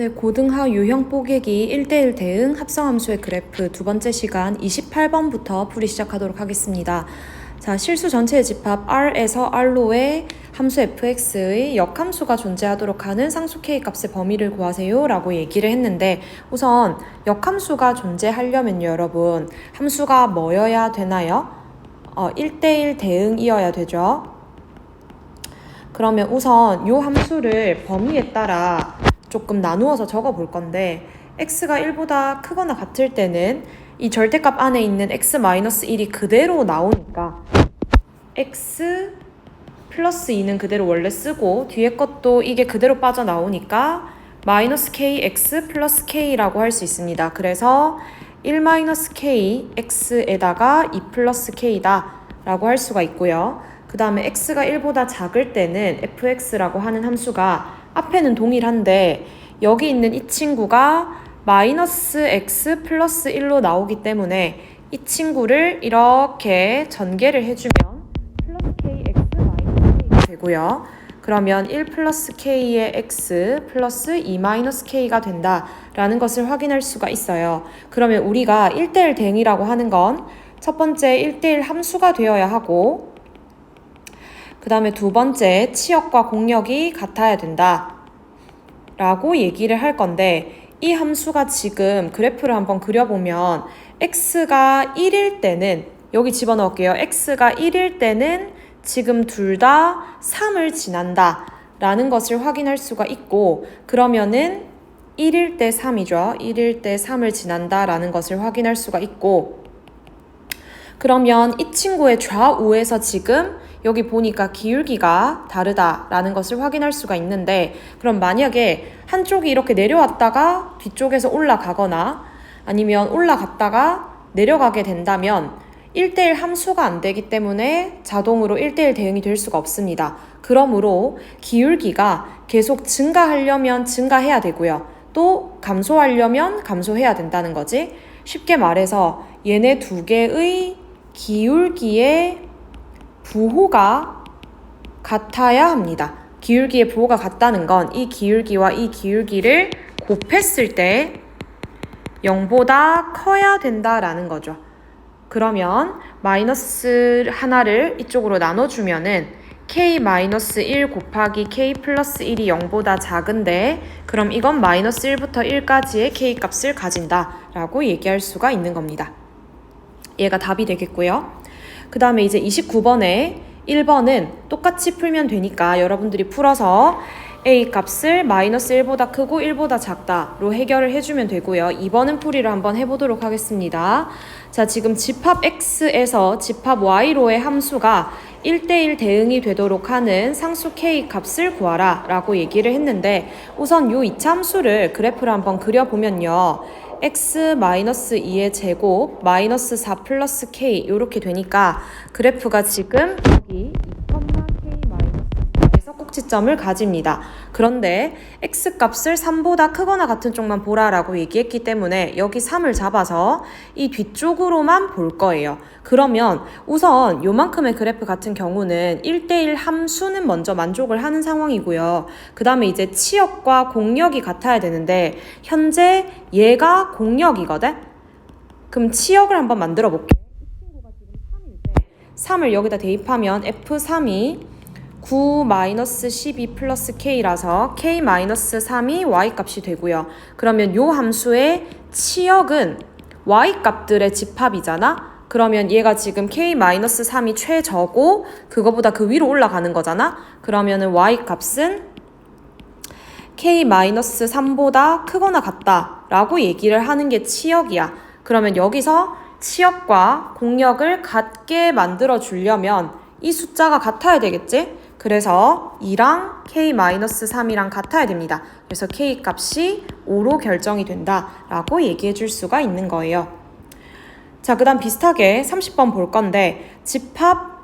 네, 고등하 유형 뽀개기 1대1 대응 합성함수의 그래프 두 번째 시간 28번부터 풀이 시작하도록 하겠습니다. 자, 실수 전체의 집합 R에서 R로의 함수 fx의 역함수가 존재하도록 하는 상수 k 값의 범위를 구하세요 라고 얘기를 했는데, 우선 역함수가 존재하려면요 여러분, 함수가 뭐여야 되나요? 1대1 대응이어야 되죠. 그러면 우선 이 함수를 범위에 따라 조금 나누어서 적어 볼 건데, x가 1보다 크거나 같을 때는 이 절대값 안에 있는 x-1이 그대로 나오니까 x 플러스 2는 그대로 원래 쓰고, 뒤에 것도 이게 그대로 빠져나오니까 마이너스 kx 플러스 k라고 할 수 있습니다. 그래서 1-k x에다가 2 플러스 k다 라고 할 수가 있고요. 그 다음에 x가 1보다 작을 때는 fx라고 하는 함수가 앞에는 동일한데 여기 있는 이 친구가 마이너스 x 플러스 1로 나오기 때문에 이 친구를 이렇게 전개를 해주면 플러스 kx 마이너스 k가 되고요. 그러면 1 플러스 k의 x 플러스 2 마이너스 k가 된다라는 것을 확인할 수가 있어요. 그러면 우리가 1대1 대응이라고 하는 건 첫 번째 1대1 함수가 되어야 하고, 그 다음에 두 번째 치역과 공역이 같아야 된다 라고 얘기를 할 건데, 이 함수가 지금 그래프를 한번 그려보면 x가 1일 때는, 여기 집어넣을게요. x가 1일 때는 지금 둘 다 3을 지난다 라는 것을 확인할 수가 있고, 그러면은 1일 때 3이죠. 1일 때 3을 지난다 라는 것을 확인할 수가 있고, 그러면 이 친구의 좌우에서 지금 여기 보니까 기울기가 다르다라는 것을 확인할 수가 있는데, 그럼 만약에 한쪽이 이렇게 내려왔다가 뒤쪽에서 올라가거나 아니면 올라갔다가 내려가게 된다면 1대1 함수가 안 되기 때문에 자동으로 1대1 대응이 될 수가 없습니다. 그러므로 기울기가 계속 증가하려면 증가해야 되고요. 또 감소하려면 감소해야 된다는 거지. 쉽게 말해서 얘네 두 개의 기울기의 부호가 같아야 합니다. 기울기의 부호가 같다는 건 이 기울기와 이 기울기를 곱했을 때 0보다 커야 된다라는 거죠. 그러면 마이너스 하나를 이쪽으로 나눠주면은 k-1 곱하기 k 플러스 1이 0보다 작은데, 그럼 이건 마이너스 1부터 1까지의 k 값을 가진다라고 얘기할 수가 있는 겁니다. 얘가 답이 되겠고요. 그 다음에 이제 29번에 1번은 똑같이 풀면 되니까 여러분들이 풀어서 a 값을 마이너스 1보다 크고 1보다 작다로 해결을 해주면 되고요. 2번은 풀이를 한번 해보도록 하겠습니다. 자, 지금 집합 x에서 집합 y로의 함수가 1대1 대응이 되도록 하는 상수 k 값을 구하라 라고 얘기를 했는데, 우선 요 이차함수를 그래프를 한번 그려보면요, x-2의 제곱 마이너스 4 플러스 k 이렇게 되니까 그래프가 지금 여기 2,k-4에서 꼭지점을 가집니다. 그런데 x 값을 3보다 크거나 같은 쪽만 보라라고 얘기했기 때문에 여기 3을 잡아서 이 뒤쪽으로만 볼 거예요. 그러면 우선 요만큼의 그래프 같은 경우는 1대1 함수는 먼저 만족을 하는 상황이고요. 그 다음에 이제 치역과 공역이 같아야 되는데 현재 얘가 공역이거든? 그럼 치역을 한번 만들어 볼게. 이 친구가 지금 3일 때 3을 여기다 대입하면 f3이 9-12 플러스 k라서 k-3이 y값이 되고요. 그러면 요 함수의 치역은 y값들의 집합이잖아? 그러면 얘가 지금 k-3이 최저고 그거보다 그 위로 올라가는 거잖아? 그러면은 y값은 k-3보다 크거나 같다 라고 얘기를 하는 게 치역이야. 그러면 여기서 치역과 공역을 같게 만들어 주려면 이 숫자가 같아야 되겠지? 그래서 2랑 k-3이랑 같아야 됩니다. 그래서 k 값이 5로 결정이 된다라고 얘기해 줄 수가 있는 거예요. 자, 그 다음 비슷하게 30번 볼 건데, 집합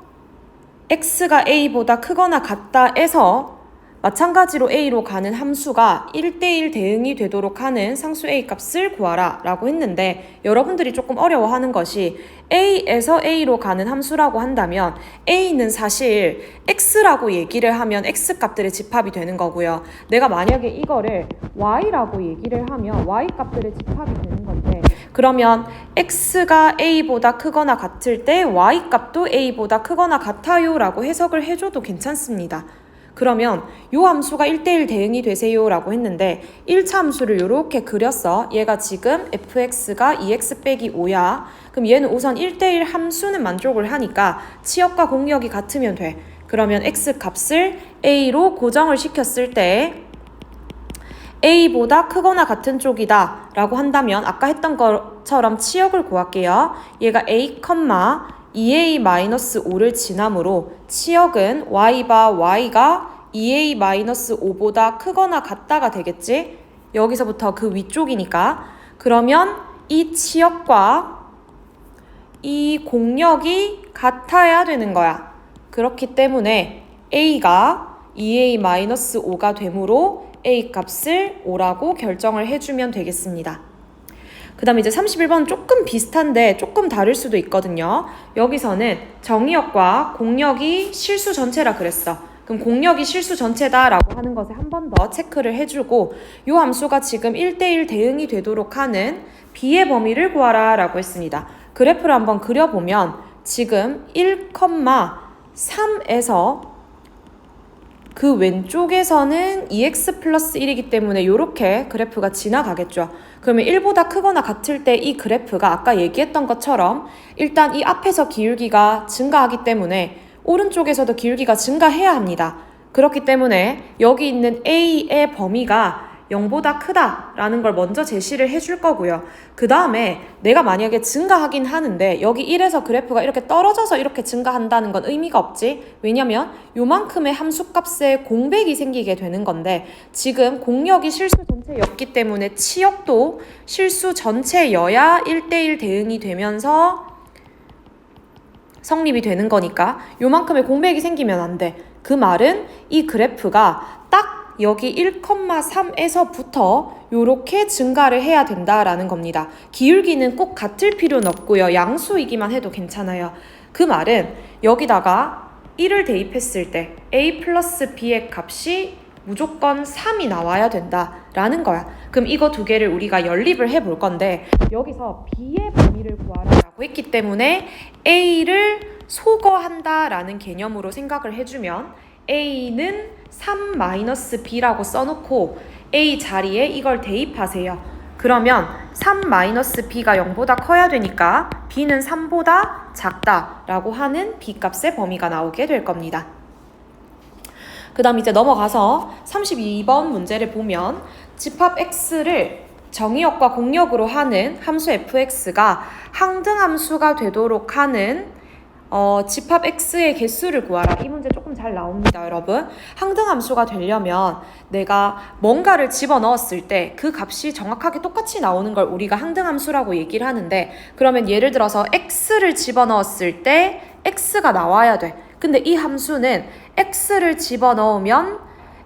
x가 a보다 크거나 같다에서 마찬가지로 a로 가는 함수가 1대1 대응이 되도록 하는 상수 a 값을 구하라 라고 했는데 여러분들이 조금 어려워하는 것이 a에서 a로 가는 함수라고 한다면 a는 사실 x라고 얘기를 하면 x 값들의 집합이 되는 거고요. 내가 만약에 이거를 y라고 얘기를 하면 y 값들의 집합이 되는 건데 그러면 x가 a보다 크거나 같을 때 y 값도 a보다 크거나 같아요 라고 해석을 해줘도 괜찮습니다. 그러면 요 함수가 1대1 대응이 되세요 라고 했는데 1차 함수를 이렇게 그렸어. 얘가 지금 fx가 2x 빼기 5야. 그럼 얘는 우선 1대1 함수는 만족을 하니까 치역과 공역이 같으면 돼. 그러면 x 값을 a로 고정을 시켰을 때 a보다 크거나 같은 쪽이다 라고 한다면 아까 했던 것처럼 치역을 구할게요. 얘가 a, 2a-5를 지나므로 치역은 y바 y가 2a-5보다 크거나 같다가 되겠지? 여기서부터 그 위쪽이니까. 그러면 이 치역과 이 공역이 같아야 되는 거야. 그렇기 때문에 a가 2a-5가 되므로 a 값을 5라고 결정을 해주면 되겠습니다. 그 다음에 이제 31번 조금 비슷한데 조금 다를 수도 있거든요. 여기서는 정의역과 공역이 실수 전체라 그랬어. 그럼 공역이 실수 전체다 라고 하는 것에 한 번 더 체크를 해주고 이 함수가 지금 1대1 대응이 되도록 하는 b의 범위를 구하라 라고 했습니다. 그래프를 한번 그려보면 지금 1,3에서 그 왼쪽에서는 2x 플러스 1이기 때문에 이렇게 그래프가 지나가겠죠. 그러면 1보다 크거나 같을 때 이 그래프가 아까 얘기했던 것처럼 일단 이 앞에서 기울기가 증가하기 때문에 오른쪽에서도 기울기가 증가해야 합니다. 그렇기 때문에 여기 있는 a의 범위가 0보다 크다라는 걸 먼저 제시를 해줄 거고요. 그 다음에 내가 만약에 증가하긴 하는데 여기 1에서 그래프가 이렇게 떨어져서 이렇게 증가한다는 건 의미가 없지. 왜냐면 요만큼의 함수값에 공백이 생기게 되는 건데 지금 공역이 실수 전체였기 때문에 치역도 실수 전체여야 1대1 대응이 되면서 성립이 되는 거니까 요만큼의 공백이 생기면 안 돼. 그 말은 이 그래프가 딱 여기 1,3에서부터 이렇게 증가를 해야 된다라는 겁니다. 기울기는 꼭 같을 필요는 없고요. 양수이기만 해도 괜찮아요. 그 말은 여기다가 1을 대입했을 때 a 플러스 b의 값이 무조건 3이 나와야 된다라는 거야. 그럼 이거 두 개를 우리가 연립을 해볼 건데 여기서 b의 범위를 구하라고 했기 때문에 a를 소거한다라는 개념으로 생각을 해주면 a는 3-b라고 써놓고 a 자리에 이걸 대입하세요. 그러면 3-b가 0보다 커야 되니까 b는 3보다 작다라고 하는 b값의 범위가 나오게 될 겁니다. 그 다음 이제 넘어가서 32번 문제를 보면 집합 x를 정의역과 공역으로 하는 함수 fx가 항등함수가 되도록 하는 집합 x의 개수를 구하라. 이 문제 조금 잘 나옵니다, 여러분. 항등함수가 되려면 내가 뭔가를 집어넣었을 때 그 값이 정확하게 똑같이 나오는 걸 우리가 항등함수라고 얘기를 하는데 그러면 예를 들어서 x를 집어넣었을 때 x가 나와야 돼. 근데 이 함수는 x를 집어넣으면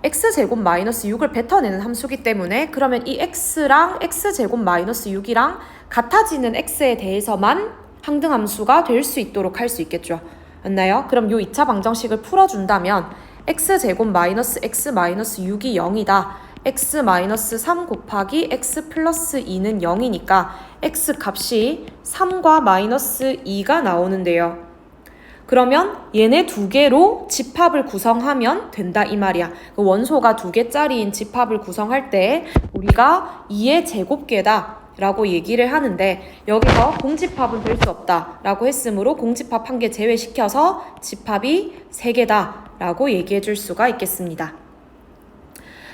x제곱 마이너스 6을 뱉어내는 함수기 때문에 그러면 이 x랑 x제곱 마이너스 6이랑 같아지는 x에 대해서만 항등함수가 될 수 있도록 할 수 있겠죠. 맞나요? 그럼 요 2차 방정식을 풀어준다면 x제곱 마이너스 x 마이너스 6이 0이다. x 마이너스 3 곱하기 x 플러스 2는 0이니까 x 값이 3과 마이너스 2가 나오는데요. 그러면 얘네 두 개로 집합을 구성하면 된다 이 말이야. 그 원소가 두 개짜리인 집합을 구성할 때 우리가 2의 제곱계다 라고 얘기를 하는데 여기서 공집합은 될 수 없다 라고 했으므로 공집합 한 개 제외시켜서 집합이 3개다 라고 얘기해 줄 수가 있겠습니다.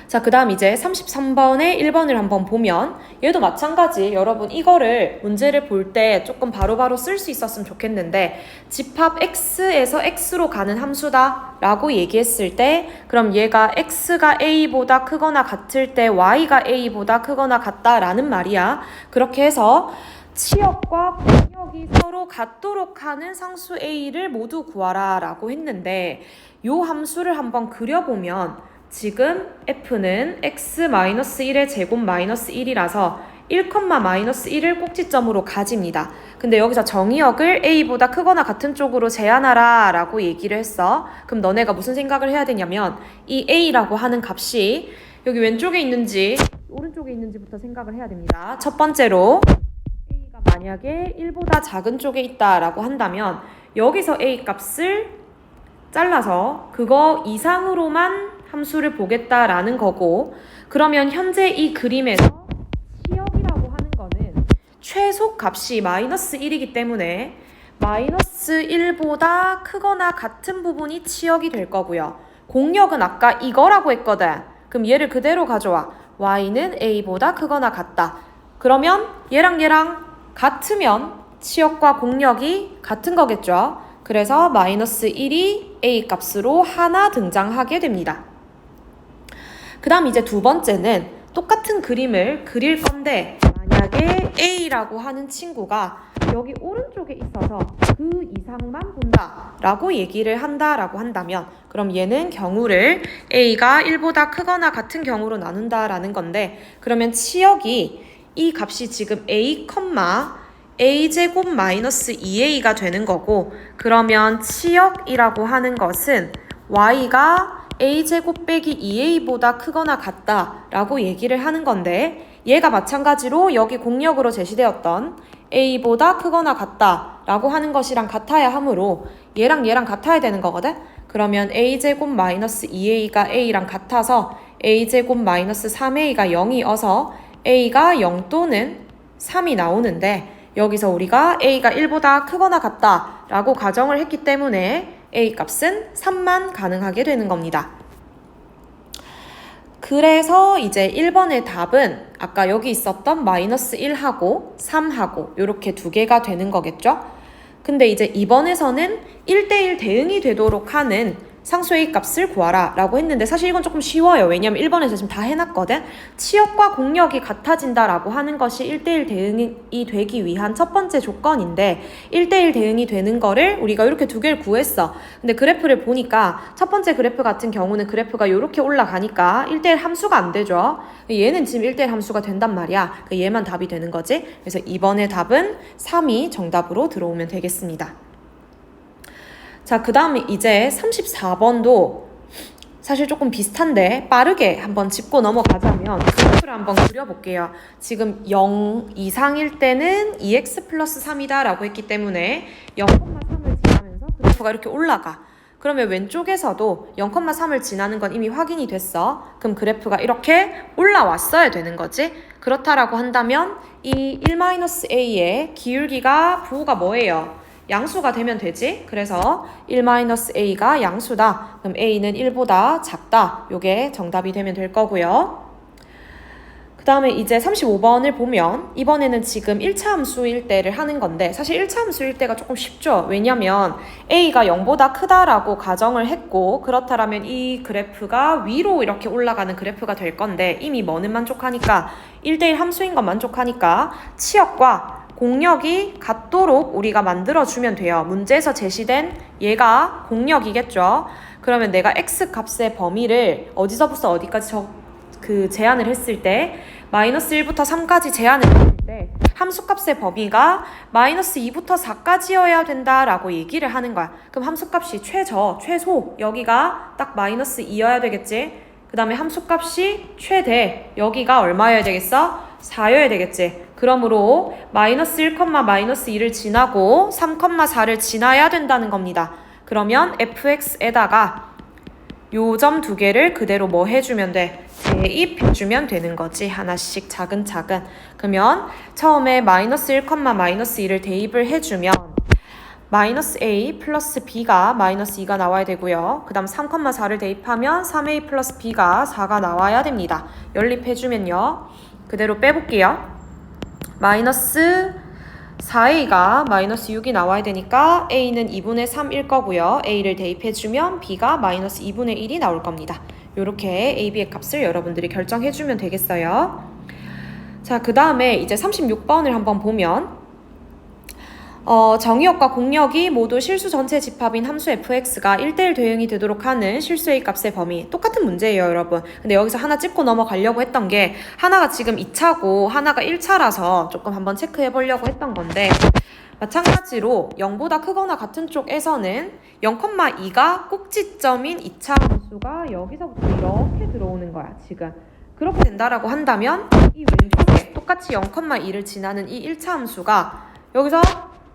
자, 그 다음 이제 33번에 1번을 한번 보면 얘도 마찬가지. 여러분 이거를 문제를 볼 때 조금 바로바로 쓸 수 있었으면 좋겠는데 집합 x에서 x로 가는 함수다 라고 얘기했을 때 그럼 얘가 x가 a보다 크거나 같을 때 y가 a보다 크거나 같다라는 말이야. 그렇게 해서 치역과 공역이 서로 같도록 하는 상수 a를 모두 구하라 라고 했는데 요 함수를 한번 그려보면 지금 f는 x-1의 제곱 마이너스 1이라서 1,-1을 꼭지점으로 가집니다. 근데 여기서 정의역을 a보다 크거나 같은 쪽으로 제한하라 라고 얘기를 했어. 그럼 너네가 무슨 생각을 해야 되냐면 이 a라고 하는 값이 여기 왼쪽에 있는지 오른쪽에 있는지부터 생각을 해야 됩니다. 첫 번째로 a가 만약에 1보다 작은 쪽에 있다라고 한다면 여기서 a 값을 잘라서 그거 이상으로만 함수를 보겠다라는 거고, 그러면 현재 이 그림에서 치역이라고 하는 거는 최소 값이 마이너스 1이기 때문에 마이너스 1보다 크거나 같은 부분이 치역이 될 거고요. 공역은 아까 이거라고 했거든. 그럼 얘를 그대로 가져와. y는 a보다 크거나 같다. 그러면 얘랑 같으면 치역과 공역이 같은 거겠죠. 그래서 마이너스 1이 a 값으로 하나 등장하게 됩니다. 그 다음 이제 두 번째는 똑같은 그림을 그릴 건데, 만약에 a라고 하는 친구가 여기 오른쪽에 있어서 그 이상만 본다 라고 얘기를 한다라고 한다면, 그럼 얘는 경우를 a가 1보다 크거나 같은 경우로 나눈다 라는 건데, 그러면 치역이 이 값이 지금 a제곱 마이너스 2a가 되는 거고, 그러면 치역이라고 하는 것은 y가 a제곱 빼기 2a보다 크거나 같다 라고 얘기를 하는 건데, 얘가 마찬가지로 여기 공역으로 제시되었던 a보다 크거나 같다 라고 하는 것이랑 같아야 하므로 얘랑 같아야 되는 거거든. 그러면 a제곱 마이너스 2a가 a랑 같아서 a제곱 마이너스 3a가 0이어서 a가 0 또는 3이 나오는데, 여기서 우리가 a가 1보다 크거나 같다 라고 가정을 했기 때문에 a 값은 3만 가능하게 되는 겁니다. 그래서 이제 1번의 답은 아까 여기 있었던 마이너스 1하고 3하고 이렇게 두 개가 되는 거겠죠? 근데 이제 2번에서는 1대1 대응이 되도록 하는 상수 a 값을 구하라 라고 했는데, 사실 이건 조금 쉬워요. 왜냐면 1번에서 지금 다 해놨거든. 치역과 공역이 같아진다 라고 하는 것이 1대1 대응이 되기 위한 첫 번째 조건인데, 1대1 대응이 되는 거를 우리가 이렇게 두 개를 구했어. 근데 그래프를 보니까 첫 번째 그래프 같은 경우는 그래프가 이렇게 올라가니까 1대1 함수가 안 되죠. 얘는 지금 1대1 함수가 된단 말이야. 얘만 답이 되는 거지. 그래서 2번의 답은 3이 정답으로 들어오면 되겠습니다. 자, 그 다음에 이제 34번도 사실 조금 비슷한데 빠르게 한번 짚고 넘어가자면 그래프를 한번 그려볼게요. 지금 0 이상일 때는 2x 플러스 3이다 라고 했기 때문에 0,3을 지나면서 그래프가 이렇게 올라가. 그러면 왼쪽에서도 0,3을 지나는 건 이미 확인이 됐어. 그럼 그래프가 이렇게 올라왔어야 되는 거지. 그렇다라고 한다면 이 1-a의 기울기가 부호가 뭐예요? 양수가 되면 되지. 그래서 1-a가 양수다. 그럼 a는 1보다 작다. 요게 정답이 되면 될 거고요. 그 다음에 이제 35번을 보면 이번에는 지금 1차 함수일 때를 하는 건데, 사실 1차 함수일 때가 조금 쉽죠. 왜냐면 a가 0보다 크다라고 가정을 했고, 그렇다면 이 그래프가 위로 이렇게 올라가는 그래프가 될 건데, 이미 뭐는 만족하니까 1대1 함수인 건 만족하니까 치역과 공역이 같도록 우리가 만들어주면 돼요. 문제에서 제시된 얘가 공역이겠죠. 그러면 내가 x 값의 범위를 어디서부터 어디까지 제한을 했을 때 마이너스 1부터 3까지 제한을 했을 때 함수값의 범위가 마이너스 2부터 4까지여야 된다라고 얘기를 하는 거야. 그럼 함수값이 최소 여기가 딱 마이너스 2여야 되겠지. 그 다음에 함수값이 최대 여기가 얼마여야 되겠어? 4여야 되겠지. 그러므로 마이너스 1, 마이너스 2를 지나고 3, 4를 지나야 된다는 겁니다. 그러면 fx에다가 요 점 두 개를 그대로 뭐 해주면 돼? 대입해주면 되는 거지. 하나씩 차근차근. 그러면 처음에 마이너스 1, 마이너스 2를 대입을 해주면 마이너스 a 플러스 b가 마이너스 2가 나와야 되고요. 그 다음 3, 4를 대입하면 3a 플러스 b가 4가 나와야 됩니다. 연립해주면요. 그대로 빼볼게요. 마이너스 4a가 마이너스 6이 나와야 되니까 a는 2분의 3일 거고요. a를 대입해주면 b가 마이너스 2분의 1이 나올 겁니다. 이렇게 a, b의 값을 여러분들이 결정해주면 되겠어요. 자, 그 다음에 이제 36번을 한번 보면 정의역과 공역이 모두 실수 전체 집합인 함수 fx가 1대1 대응이 되도록 하는 실수의 값의 범위. 똑같은 문제예요, 여러분. 근데 여기서 하나 짚고 넘어가려고 했던 게 하나가 지금 2차고 하나가 1차라서 조금 한번 체크해 보려고 했던 건데 마찬가지로 0보다 크거나 같은 쪽에서는 0,2가 꼭지점인 2차 함수가 여기서부터 이렇게 들어오는 거야, 지금. 그렇게 된다라고 한다면 이 왼쪽에 똑같이 0,2를 지나는 이 1차 함수가 여기서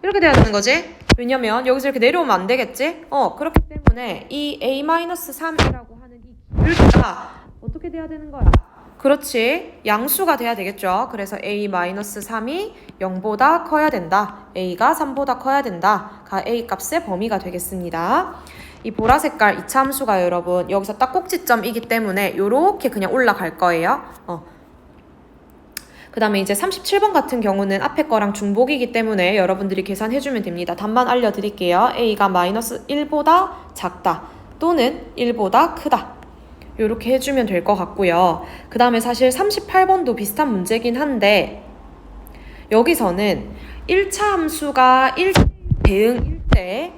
이렇게 돼야 되는 거지. 왜냐면 여기서 이렇게 내려오면 안 되겠지. 그렇기 때문에 이 a-3이라고 하는 이 길이가 어떻게 돼야 되는 거야? 그렇지. 양수가 돼야 되겠죠. 그래서 a-3이 0보다 커야 된다. a가 3보다 커야 된다. 가 a 값의 범위가 되겠습니다. 이 보라 색깔 2차 함수가 여러분 여기서 딱 꼭지점이기 때문에 이렇게 그냥 올라갈 거예요. 그 다음에 이제 37번 같은 경우는 앞에 거랑 중복이기 때문에 여러분들이 계산해주면 됩니다. 답만 알려드릴게요. a가 마이너스 1보다 작다 또는 1보다 크다. 이렇게 해주면 될 것 같고요. 그 다음에 사실 38번도 비슷한 문제긴 한데 여기서는 1차 함수가 1대1 대응일 때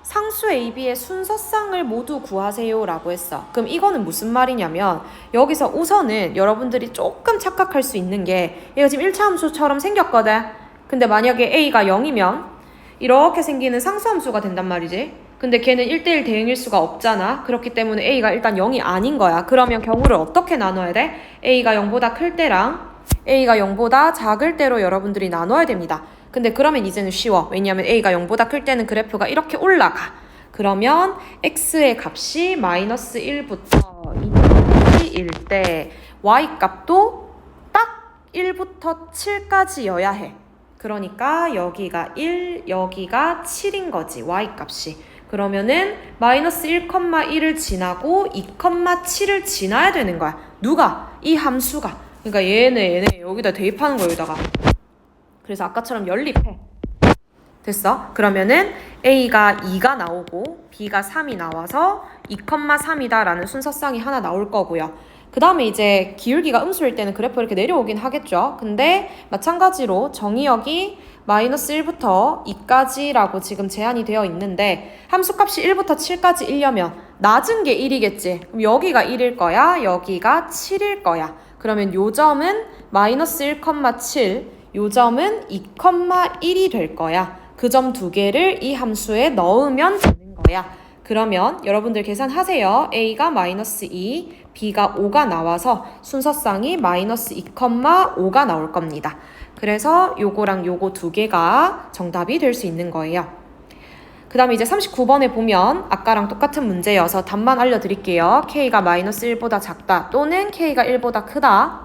상수 AB의 순서쌍을 모두 구하세요 라고 했어. 그럼 이거는 무슨 말이냐면 여기서 우선은 여러분들이 조금 착각할 수 있는 게 얘가 지금 1차 함수처럼 생겼거든. 근데 만약에 A가 0이면 이렇게 생기는 상수함수가 된단 말이지. 근데 걔는 1대1 대응일 수가 없잖아. 그렇기 때문에 A가 일단 0이 아닌 거야. 그러면 경우를 어떻게 나눠야 돼? A가 0보다 클 때랑 A가 0보다 작을 때로 여러분들이 나눠야 됩니다. 근데 그러면 이제는 쉬워. 왜냐하면 A가 0보다 클 때는 그래프가 이렇게 올라가. 그러면 X의 값이 마이너스 1부터 2까지일 때 Y 값도 딱 1부터 7까지여야 해. 그러니까 여기가 1, 여기가 7인 거지. Y 값이. 그러면은 마이너스 1,1을 지나고 2,7을 지나야 되는 거야. 누가? 이 함수가. 그러니까 얘네 여기다 대입하는 거야, 여기다가. 그래서 아까처럼 연립해. 됐어? 그러면은 A가 2가 나오고 B가 3이 나와서 2,3이다 라는 순서쌍이 하나 나올 거고요. 그 다음에 이제 기울기가 음수일 때는 그래프 이렇게 내려오긴 하겠죠. 근데 마찬가지로 정의역이 마이너스 1부터 2까지라고 지금 제한이 되어 있는데 함수값이 1부터 7까지 이려면 낮은 게 1이겠지. 그럼 여기가 1일 거야. 여기가 7일 거야. 그러면 요 점은 마이너스 1,7, 요 점은 2,1이 될 거야. 그 점 두 개를 이 함수에 넣으면 되는 거야. 그러면 여러분들 계산하세요. A가 마이너스 2, B가 5가 나와서 순서쌍이 마이너스 2,5가 나올 겁니다. 그래서 요거랑 요거 두 개가 정답이 될 수 있는 거예요. 그 다음에 이제 39번에 보면 아까랑 똑같은 문제여서 답만 알려드릴게요. K가 마이너스 1보다 작다 또는 K가 1보다 크다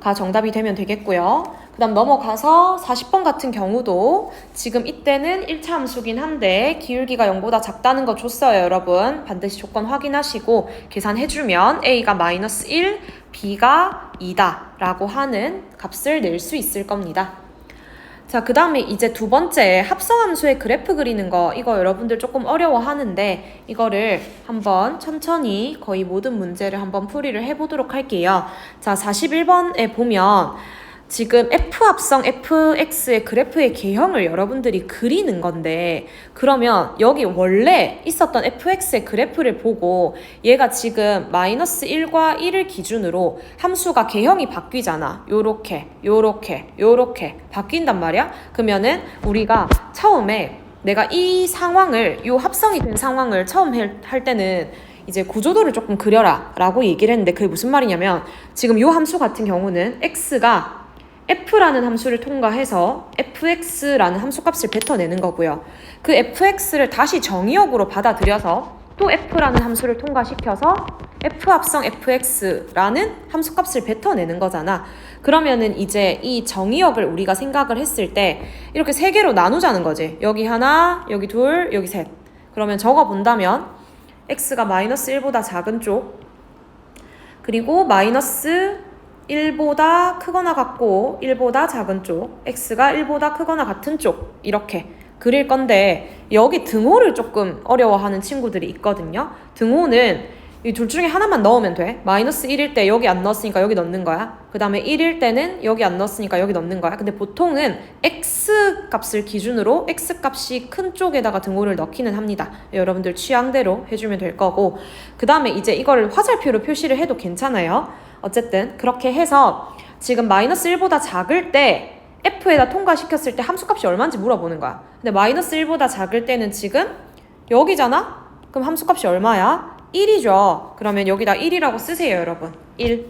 가 정답이 되면 되겠고요. 그 다음 넘어가서 40번 같은 경우도 지금 이때는 1차 함수긴 한데 기울기가 0보다 작다는 거 줬어요, 여러분. 반드시 조건 확인하시고 계산해주면 A가 마이너스 1, B가 2다 라고 하는 값을 낼 수 있을 겁니다. 자, 그 다음에 이제 두 번째 합성함수의 그래프 그리는 거, 이거 여러분들 조금 어려워하는데 이거를 한번 천천히 거의 모든 문제를 한번 풀이를 해보도록 할게요. 자, 41번에 보면 지금 F합성 fx의 그래프의 개형을 여러분들이 그리는 건데 그러면 여기 원래 있었던 fx의 그래프를 보고 얘가 지금 마이너스 1과 1을 기준으로 함수가 개형이 바뀌잖아. 요렇게 바뀐단 말이야. 그러면은 우리가 처음에 내가 이 상황을, 요 합성이 된 상황을 처음 할 때는 이제 구조도를 조금 그려라 라고 얘기를 했는데 그게 무슨 말이냐면 지금 요 함수 같은 경우는 x가 f라는 함수를 통과해서 fx라는 함수값을 뱉어내는 거고요. 그 fx를 다시 정의역으로 받아들여서 또 f라는 함수를 통과시켜서 f합성 fx라는 함수값을 뱉어내는 거잖아. 그러면은 이제 이 정의역을 우리가 생각을 했을 때 이렇게 세 개로 나누자는 거지. 여기 하나, 여기 둘, 여기 셋. 그러면 적어 본다면 x가 마이너스 1보다 작은 쪽 그리고 마이너스 1보다 크거나 같고 1보다 작은 쪽, x가 1보다 크거나 같은 쪽 이렇게 그릴 건데 여기 등호를 조금 어려워하는 친구들이 있거든요. 등호는 이 둘 중에 하나만 넣으면 돼. 마이너스 1일 때 여기 안 넣었으니까 여기 넣는 거야. 그 다음에 1일 때는 여기 안 넣었으니까 여기 넣는 거야. 근데 보통은 x 값을 기준으로 x 값이 큰 쪽에다가 등호를 넣기는 합니다. 여러분들 취향대로 해주면 될 거고, 그 다음에 이제 이거를 화살표로 표시를 해도 괜찮아요. 어쨌든 그렇게 해서 지금 마이너스 1보다 작을 때 f에다 통과시켰을 때 함수값이 얼마인지 물어보는 거야. 근데 마이너스 1보다 작을 때는 지금 여기잖아? 그럼 함수값이 얼마야? 1이죠. 그러면 여기다 1이라고 쓰세요, 여러분. 1.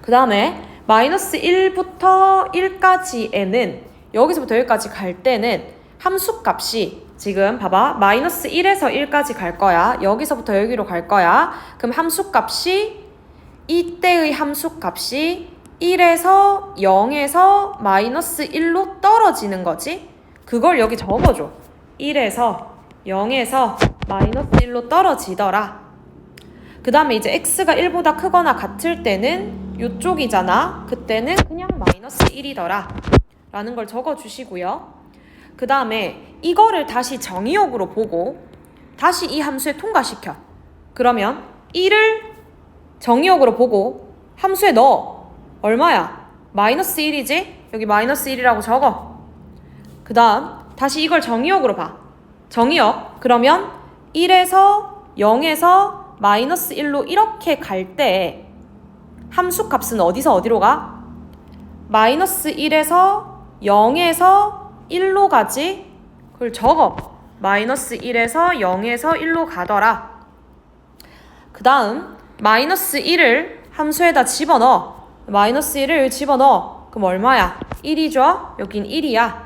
그 다음에 마이너스 1부터 1까지에는 여기서부터 여기까지 갈 때는 함수값이 지금 봐봐. 마이너스 1에서 1까지 갈 거야. 여기서부터 여기로 갈 거야. 그럼 함수값이 이때의 함수값이 1에서 0에서 마이너스 1로 떨어지는 거지. 그걸 여기 적어줘. 1에서 0에서 마이너스 1로 떨어지더라. 그 다음에 이제 x가 1보다 크거나 같을 때는 이쪽이잖아. 그때는 그냥 마이너스 1이더라 라는 걸 적어주시고요. 그 다음에 이거를 다시 정의역으로 보고 다시 이 함수에 통과시켜. 그러면 1을 정의역으로 보고 함수에 넣어. 얼마야? 마이너스 1이지? 여기 마이너스 1이라고 적어. 그 다음 다시 이걸 정의역으로 봐. 정의역. 그러면 1에서 0에서 마이너스 1로 이렇게 갈 때 함수 값은 어디서 어디로 가? 마이너스 1에서 0에서 1로 가지? 그걸 적어. 마이너스 1에서 0에서 1로 가더라. 그 다음 마이너스 1을 함수에다 집어넣어. 마이너스 1을 집어넣어. 그럼 얼마야? 1이죠? 여긴 1이야.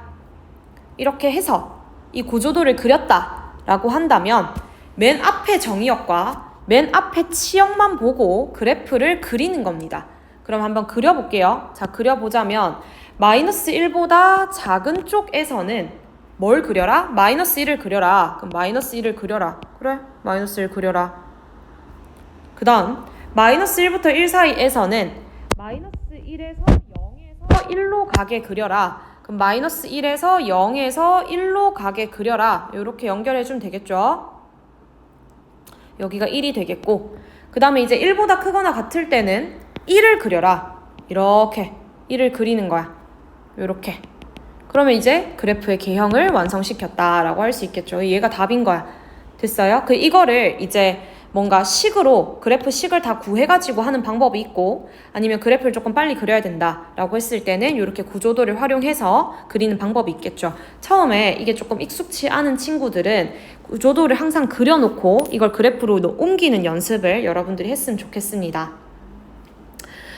이렇게 해서 이 구조도를 그렸다 라고 한다면 맨 앞에 정의역과 맨 앞에 치역만 보고 그래프를 그리는 겁니다. 그럼 한번 그려볼게요. 자, 그려보자면 마이너스 1보다 작은 쪽에서는 뭘 그려라? 마이너스 1을 그려라. 그럼 마이너스 1을 그려라. 그래? 마이너스 1 그려라. 그 다음 마이너스 1부터 1 사이에서는 마이너스 1에서 0에서 1로 가게 그려라. 그럼 마이너스 1에서 0에서 1로 가게 그려라. 이렇게 연결해주면 되겠죠? 여기가 1이 되겠고, 그 다음에 이제 1보다 크거나 같을 때는 1을 그려라. 이렇게 1을 그리는 거야. 이렇게. 그러면 이제 그래프의 개형을 완성시켰다라고 할 수 있겠죠. 얘가 답인 거야. 됐어요? 이거를 이제 뭔가 식으로 그래프 식을 다 구해가지고 하는 방법이 있고, 아니면 그래프를 조금 빨리 그려야 된다라고 했을 때는 이렇게 구조도를 활용해서 그리는 방법이 있겠죠. 처음에 이게 조금 익숙치 않은 친구들은 구조도를 항상 그려놓고 이걸 그래프로 옮기는 연습을 여러분들이 했으면 좋겠습니다.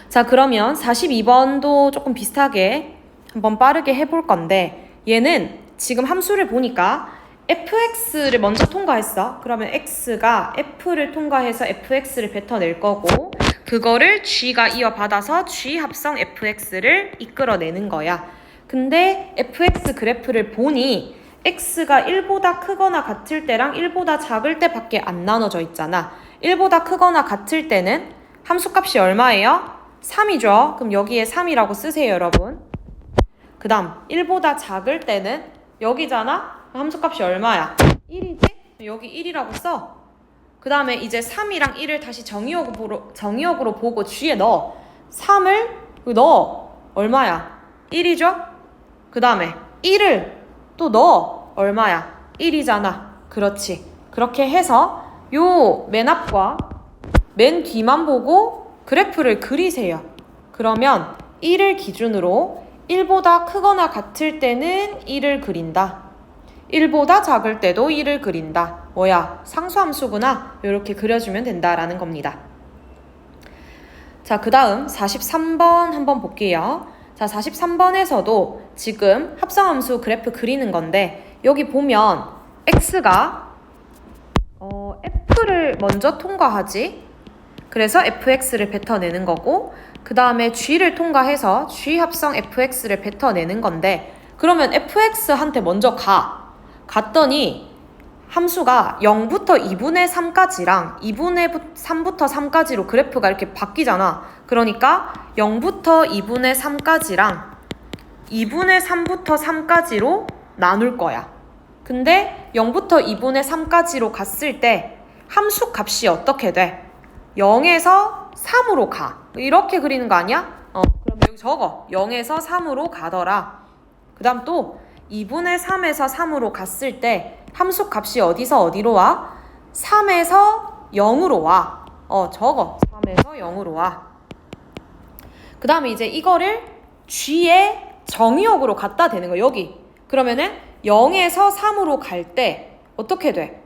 자, 그러면 42번도 조금 비슷하게 한번 빠르게 해볼 건데, 얘는 지금 함수를 보니까 fx를 먼저 통과했어. 그러면 x가 f를 통과해서 fx를 뱉어낼 거고, 그거를 g가 이어받아서 g 합성 fx를 이끌어내는 거야. 근데 fx 그래프를 보니 x가 1보다 크거나 같을 때랑 1보다 작을 때밖에 안 나눠져 있잖아. 1보다 크거나 같을 때는 함수값이 얼마예요? 3이죠. 그럼 여기에 3이라고 쓰세요, 여러분. 그 다음 1보다 작을 때는 여기잖아. 함수값이 얼마야? 1이지? 여기 1이라고 써. 그 다음에 이제 3이랑 1을 다시 정의역으로 보고 g에 넣어. 3을 넣어. 얼마야? 1이죠? 그 다음에 1을 또 넣어. 얼마야? 1이잖아. 그렇지. 그렇게 해서 요 맨 앞과 맨 뒤만 보고 그래프를 그리세요. 그러면 1을 기준으로 1보다 크거나 같을 때는 1을 그린다. 1보다 작을 때도 1을 그린다. 뭐야? 상수함수구나. 이렇게 그려주면 된다라는 겁니다. 자, 그 다음 43번 한번 볼게요. 자, 43번에서도 지금 합성함수 그래프 그리는 건데, 여기 보면 x가 f를 먼저 통과하지. 그래서 fx를 뱉어내는 거고, 그 다음에 g를 통과해서 g 합성 fx를 뱉어내는 건데, 그러면 fx한테 먼저 갔더니 함수가 0부터 2분의 3까지랑 2분의 3부터 3까지로 그래프가 이렇게 바뀌잖아. 그러니까 0부터 2분의 3까지랑 2분의 3부터 3까지로 나눌 거야. 근데 0부터 2분의 3까지로 갔을 때 함수 값이 어떻게 돼? 0에서 3으로 가. 이렇게 그리는 거 아니야? 그러면 여기 적어. 0에서 3으로 가더라. 그 다음 또 2분의 3에서 3으로 갔을 때 함수 값이 어디서 어디로 와? 3에서 0으로 와. 적어. 3에서 0으로 와. 그 다음에 이제 이거를 G의 정의역으로 갖다 대는 거야. 여기. 그러면은 0에서 3으로 갈 때 어떻게 돼?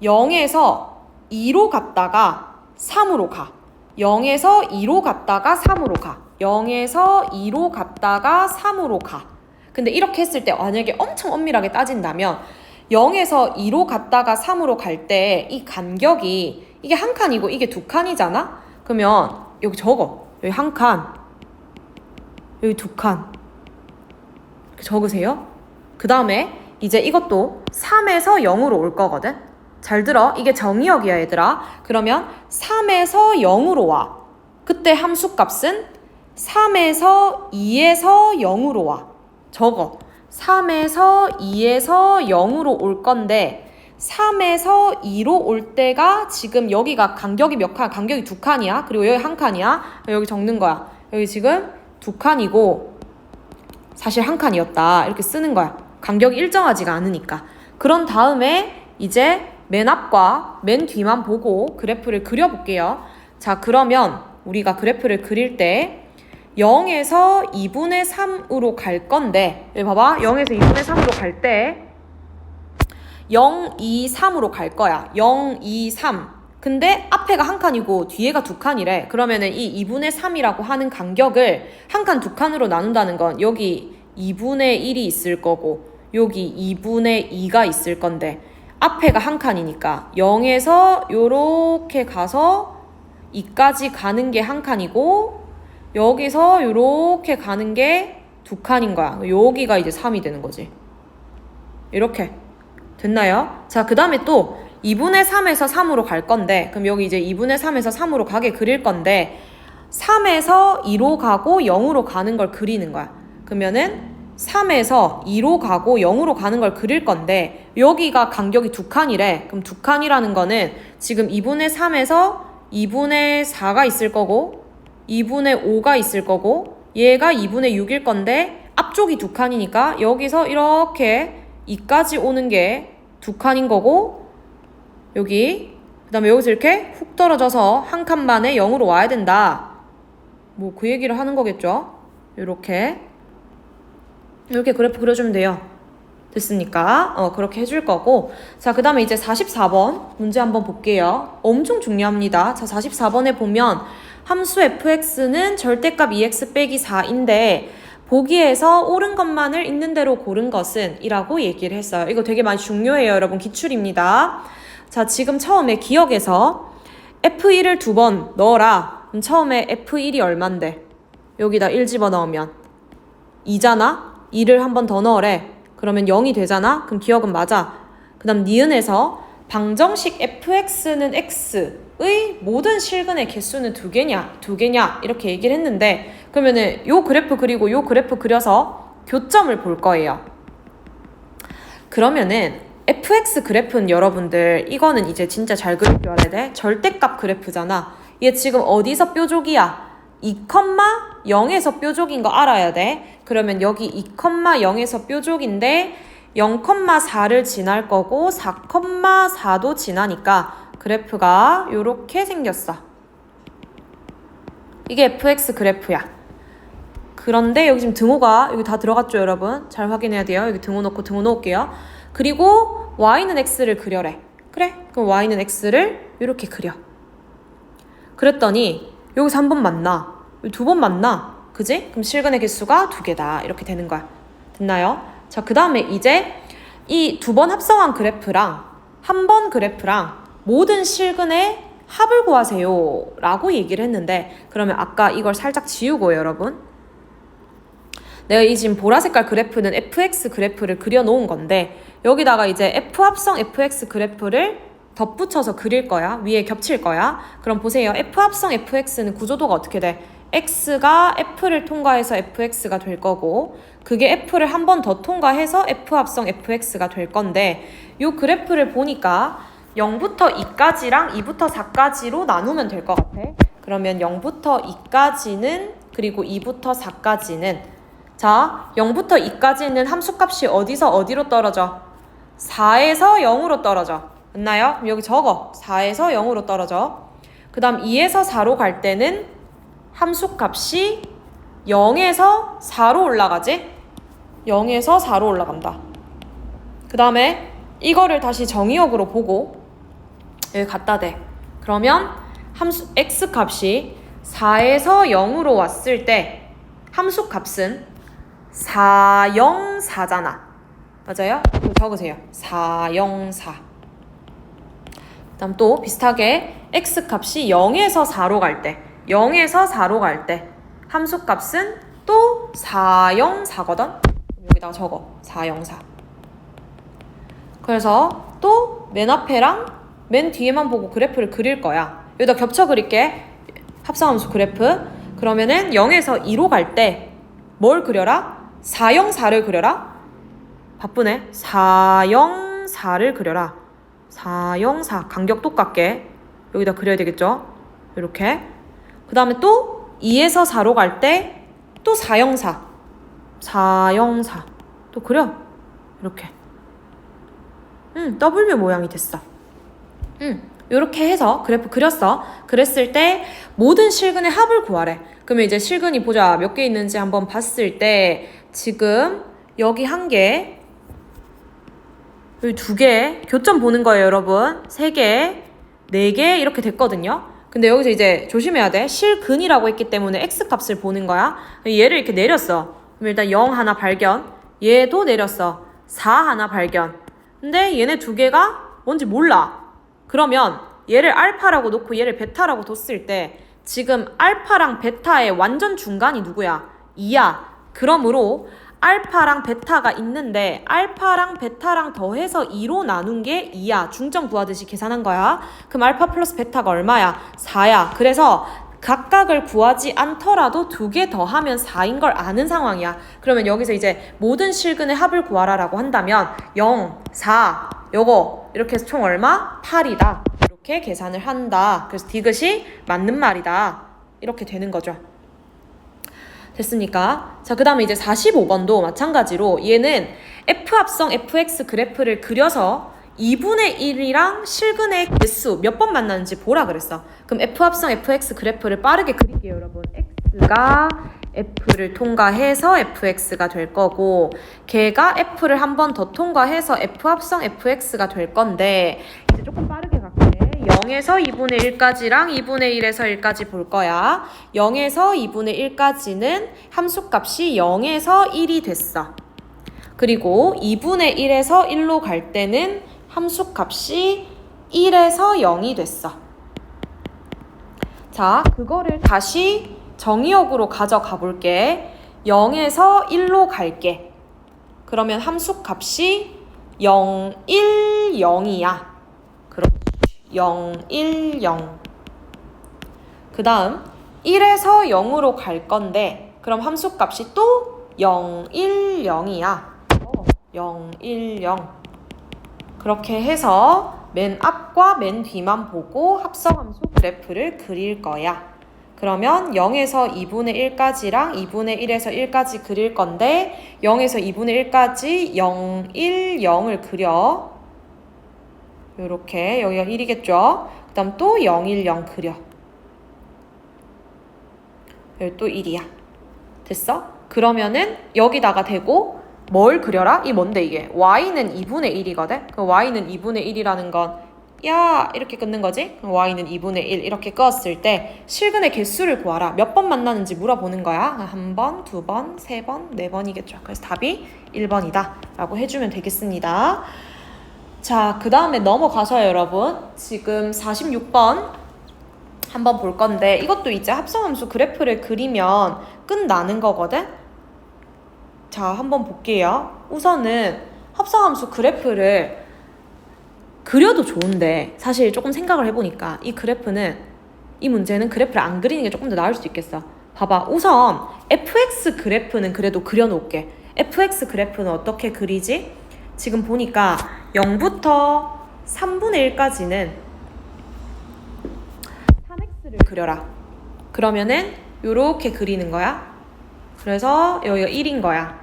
0에서 2로 갔다가 3으로 가. 0에서 2로 갔다가 3으로 가. 0에서 2로 갔다가 3으로 가. 근데 이렇게 했을 때 만약에 엄청 엄밀하게 따진다면 0에서 2로 갔다가 3으로 갈 때 이 간격이 이게 한 칸이고 이게 두 칸이잖아? 그러면 여기 적어. 여기 한 칸. 여기 두 칸. 이렇게 적으세요. 그 다음에 이제 이것도 3에서 0으로 올 거거든? 잘 들어. 이게 정의역이야, 얘들아. 그러면 3에서 0으로 와. 그때 함수 값은 3에서 2에서 0으로 와. 적어. 3에서 2에서 0으로 올 건데 3에서 2로 올 때가 지금 여기가 간격이 몇 칸? 간격이 두 칸이야. 그리고 여기 한 칸이야. 여기 적는 거야. 여기 지금 두 칸이고 사실 한 칸이었다. 이렇게 쓰는 거야. 간격이 일정하지가 않으니까. 그런 다음에 이제 맨 앞과 맨 뒤만 보고 그래프를 그려볼게요. 자, 그러면 우리가 그래프를 그릴 때 0에서 2분의 3으로 갈 건데 여기 봐봐. 0에서 2분의 3으로 갈 때 0, 2, 3으로 갈 거야. 0, 2, 3. 근데 앞에가 한 칸이고 뒤에가 두 칸이래. 그러면은 이 2분의 3이라고 하는 간격을 한 칸, 두 칸으로 나눈다는 건 여기 2분의 1이 있을 거고 여기 2분의 2가 있을 건데 앞에가 한 칸이니까 0에서 요렇게 가서 2까지 가는 게 한 칸이고 여기서 요렇게 가는 게 두 칸인 거야. 여기가 이제 3이 되는 거지. 이렇게 됐나요? 자, 그 다음에 또 2분의 3에서 3으로 갈 건데 그럼 여기 이제 2분의 3에서 3으로 가게 그릴 건데 3에서 2로 가고 0으로 가는 걸 그리는 거야. 그러면은 3에서 2로 가고 0으로 가는 걸 그릴 건데 여기가 간격이 두 칸이래. 그럼 두 칸이라는 거는 지금 2분의 3에서 2분의 4가 있을 거고 2분의 5가 있을 거고 얘가 2분의 6일 건데 앞쪽이 두 칸이니까 여기서 이렇게 2까지 오는 게 두 칸인 거고 여기 그 다음에 여기서 이렇게 훅 떨어져서 한 칸 만에 0으로 와야 된다. 뭐 그 얘기를 하는 거겠죠. 이렇게 그래프 그려주면 돼요. 됐습니까? 그렇게 해줄 거고 자, 그 다음에 이제 44번 문제 한번 볼게요. 엄청 중요합니다. 자, 44번에 보면 함수 fx는 절대값 2x 빼기 4인데 보기에서 옳은 것만을 있는 대로 고른 것은 이라고 얘기를 했어요. 이거 되게 많이 중요해요. 여러분 기출입니다. 자, 지금 처음에 기억에서 F1을 두 번 넣어라. 그럼 처음에 F1이 얼만데? 여기다 1 집어넣으면 2잖아? 2를 한 번 더 넣으래. 그러면 0이 되잖아? 그럼 기억은 맞아. 그 다음 니은에서 방정식 fx는 x의 모든 실근의 개수는 두 개냐 이렇게 얘기를 했는데 그러면은 요 그래프 그리고 요 그래프 그려서 교점을 볼 거예요. 그러면은 fx 그래프는 여러분들 이거는 이제 진짜 잘 그려야 돼. 절대값 그래프잖아. 얘 지금 어디서 뾰족이야? 2,0에서 뾰족인 거 알아야 돼. 그러면 여기 2,0에서 뾰족인데 0,4를 지날 거고 4,4도 지나니까 그래프가 요렇게 생겼어. 이게 fx 그래프야. 그런데 여기 지금 등호가 여기 다 들어갔죠, 여러분? 잘 확인해야 돼요. 여기 등호 넣고 등호 넣을게요. 그리고 y는 x를 그려래. 그래? 그럼 y는 x를 이렇게 그려. 그랬더니 여기서 한 번 만나. 두 번 만나. 그지? 그럼 실근의 개수가 두 개다. 이렇게 되는 거야. 됐나요? 자, 그 다음에 이제 이 두 번 합성한 그래프랑 한 번 그래프랑 모든 실근의 합을 구하세요. 라고 얘기를 했는데 그러면 아까 이걸 살짝 지우고요, 여러분. 내가 이 지금 보라색깔 그래프는 fx 그래프를 그려놓은 건데 여기다가 이제 f 합성 fx 그래프를 덧붙여서 그릴 거야. 위에 겹칠 거야. 그럼 보세요. f 합성 fx는 구조도가 어떻게 돼? x가 f를 통과해서 fx가 될 거고 그게 f를 한 번 더 통과해서 f 합성 fx가 될 건데 요 그래프를 보니까 0부터 2까지랑 2부터 4까지로 나누면 될 것 같아. 그러면 0부터 2까지는 그리고 2부터 4까지는 자 0부터 2까지는 함수값이 어디서 어디로 떨어져? 4에서 0으로 떨어져. 맞나요? 그럼 여기 적어. 4에서 0으로 떨어져. 그 다음 2에서 4로 갈 때는 함수값이 0에서 4로 올라가지? 0에서 4로 올라간다. 그 다음에 이거를 다시 정의역으로 보고 여기 갖다 대. 그러면 함수 x값이 4에서 0으로 왔을 때 함수값은 404잖아. 맞아요? 적으세요. 404. 그 다음 또 비슷하게 x값이 0에서 4로 갈 때 0에서 4로 갈 때 함수값은 또 404거든? 여기다가 적어. 404. 그래서 또 맨 앞에랑 맨 뒤에만 보고 그래프를 그릴 거야. 여기다 겹쳐 그릴게. 합성함수 그래프. 그러면은 0에서 2로 갈 때 뭘 그려라? 404를 그려라? 바쁘네. 404를 그려라. 404 간격 똑같게 여기다 그려야 되겠죠? 이렇게. 그 다음에 또 2에서 4로 갈 때 또 404 또 그려. 이렇게. W 모양이 됐어. 이렇게 해서 그래프 그렸어. 그랬을 때 모든 실근의 합을 구하래. 그러면 이제 실근이 보자 몇 개 있는지 한번 봤을 때 지금 여기 한 개, 여기 두 개, 교점 보는 거예요, 여러분. 세 개, 네 개 이렇게 됐거든요. 근데 여기서 이제 조심해야 돼. 실근이라고 했기 때문에 x값을 보는 거야. 얘를 이렇게 내렸어. 그럼 일단 0 하나 발견. 얘도 내렸어. 4 하나 발견. 근데 얘네 두 개가 뭔지 몰라. 그러면 얘를 알파라고 놓고 얘를 베타라고 뒀을 때 지금 알파랑 베타의 완전 중간이 누구야? 2야. 그러므로 알파랑 베타가 있는데 알파랑 베타랑 더해서 2로 나눈 게 2야. 중점 구하듯이 계산한 거야. 그럼 알파 플러스 베타가 얼마야? 4야. 그래서 각각을 구하지 않더라도 두 개 더하면 4인 걸 아는 상황이야. 그러면 여기서 이제 모든 실근의 합을 구하라라고 한다면 0, 4, 요거 이렇게 해서 총 얼마? 8이다. 이렇게 계산을 한다. 그래서 디귿이 맞는 말이다. 이렇게 되는 거죠. 됐습니까? 자, 그 다음에 이제 45번도 마찬가지로 얘는 F합성 fx 그래프를 그려서 2분의 1이랑 실근의 개수 몇 번 만나는지 보라 그랬어. 그럼 F합성 fx 그래프를 빠르게 그릴게요, 여러분. x가 f를 통과해서 fx가 될 거고 걔가 f를 한 번 더 통과해서 F합성 fx가 될 건데 이제 조금 빠르게 갈게. 0에서 2분의 1까지랑 2분의 1에서 1까지 볼 거야. 0에서 2분의 1까지는 함수값이 0에서 1이 됐어. 그리고 2분의 1에서 1로 갈 때는 함수값이 1에서 0이 됐어. 자, 그거를 다시 정의역으로 가져가 볼게. 0에서 1로 갈게. 그러면 함수값이 0, 1, 0이야. 0, 1, 0. 그 다음 1에서 0으로 갈 건데 그럼 함수값이 또 0, 1, 0이야. 0, 1, 0. 그렇게 해서 맨 앞과 맨 뒤만 보고 합성함수 그래프를 그릴 거야. 그러면 0에서 2분의 1까지랑 2분의 1에서 1까지 그릴 건데 0에서 2분의 1까지 0, 1, 0을 그려. 요렇게 여기가 1이겠죠. 그 다음 또 0, 1, 0 그려. 여기 또 1이야. 됐어? 그러면은 여기다가 대고 뭘 그려라? 이 뭔데 이게? y는 2분의 1이거든? 그럼 y는 2분의 1이라는 건 야 이렇게 끊는 거지? 그럼 y는 2분의 1 이렇게 끄었을 때 실근의 개수를 구하라. 몇 번 만나는지 물어보는 거야. 한 번, 두 번, 세 번, 네 번이겠죠. 그래서 답이 1번이다 라고 해주면 되겠습니다. 자, 그 다음에 넘어가서요, 여러분. 지금 46번 한번 볼 건데 이것도 이제 합성함수 그래프를 그리면 끝나는 거거든? 자, 한번 볼게요. 우선은 합성함수 그래프를 그려도 좋은데 사실 조금 생각을 해보니까 이 문제는 그래프를 안 그리는 게 조금 더 나을 수도 있겠어. 봐봐. 우선 fx 그래프는 그래도 그려놓을게. fx 그래프는 어떻게 그리지? 지금 보니까 0부터 3분의 1까지는 3x를 그려라. 그러면은 요렇게 그리는 거야. 그래서 여기가 1인 거야.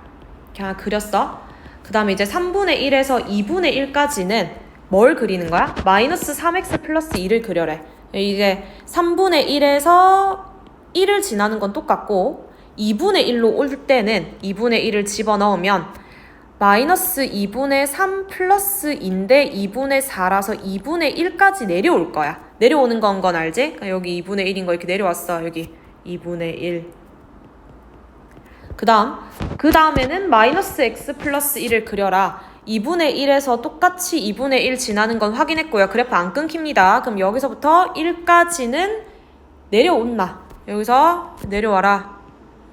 이렇게 하나 그렸어. 그 다음에 이제 3분의 1에서 2분의 1까지는 뭘 그리는 거야? 마이너스 3x 플러스 2를 그려래. 이게 3분의 1에서 1을 지나는 건 똑같고 2분의 1로 올 때는 2분의 1을 집어넣으면 마이너스 2분의 3 플러스 2인데 2분의 4라서 2분의 1까지 내려올 거야. 내려오는 건 알지? 여기 2분의 1인 거 이렇게 내려왔어. 여기 2분의 1. 그 다음에는 마이너스 x 플러스 1을 그려라. 2분의 1에서 똑같이 2분의 1 지나는 건 확인했고요. 그래프 안 끊깁니다. 그럼 여기서부터 1까지는 내려온다. 여기서 내려와라.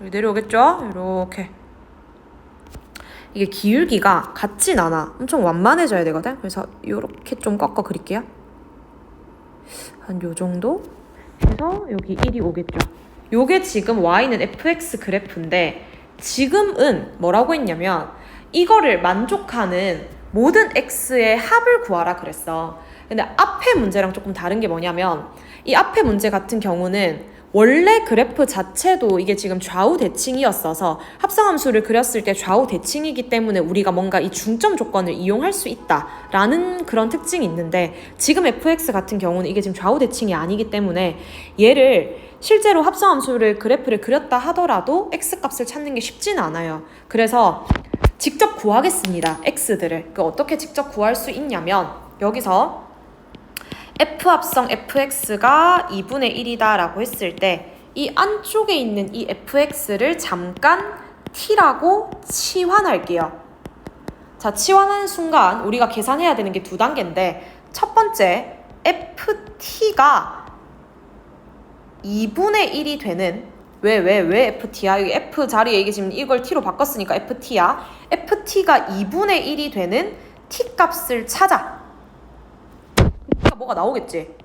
여기 내려오겠죠? 이렇게. 이게 기울기가 같진 않아. 엄청 완만해져야 되거든. 그래서 이렇게 좀 꺾어 그릴게요. 한 요 정도 해서 여기 1이 오겠죠. 요게 지금 y는 fx 그래프인데 지금은 뭐라고 했냐면 이거를 만족하는 모든 x의 합을 구하라 그랬어. 근데 앞에 문제랑 조금 다른 게 뭐냐면 이 앞에 문제 같은 경우는 원래 그래프 자체도 이게 지금 좌우 대칭이었어서 합성함수를 그렸을 때 좌우 대칭이기 때문에 우리가 뭔가 이 중점 조건을 이용할 수 있다라는 그런 특징이 있는데 지금 fx 같은 경우는 이게 지금 좌우 대칭이 아니기 때문에 얘를 실제로 합성함수를 그래프를 그렸다 하더라도 x값을 찾는 게 쉽지는 않아요. 그래서 직접 구하겠습니다. x들을. 어떻게 직접 구할 수 있냐면 여기서 f합성 fx가 2분의 1이다 라고 했을 때 이 안쪽에 있는 이 fx를 잠깐 t라고 치환할게요. 자, 치환하는 순간 우리가 계산해야 되는 게 두 단계인데 첫 번째 ft가 2분의 1이 되는 왜 ft야? 여기 f 자리에 이게 지금 이걸 t로 바꿨으니까 ft야. ft가 2분의 1이 되는 t 값을 찾아. 뭐가 나오겠지.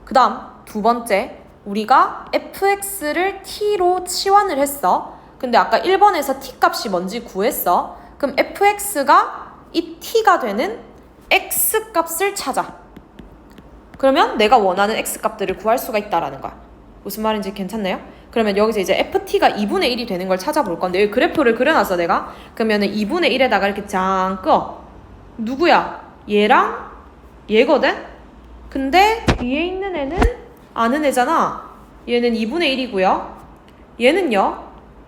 그 다음 두 번째 우리가 fx를 t로 치환을 했어. 근데 아까 1번에서 t 값이 뭔지 구했어. 그럼 fx가 이 t가 되는 x 값을 찾아. 그러면 내가 원하는 x 값들을 구할 수가 있다라는 거야. 무슨 말인지 괜찮나요? 그러면 여기서 이제 ft가 2분의 1이 되는 걸 찾아볼 건데 여기 그래프를 그려놨어 내가. 그러면은 2분의 1에다가 이렇게 짱 끄어. 누구야? 얘랑 얘거든? 근데 뒤에 있는 애는 아는 애잖아. 얘는 2분의 1이고요. 얘는요?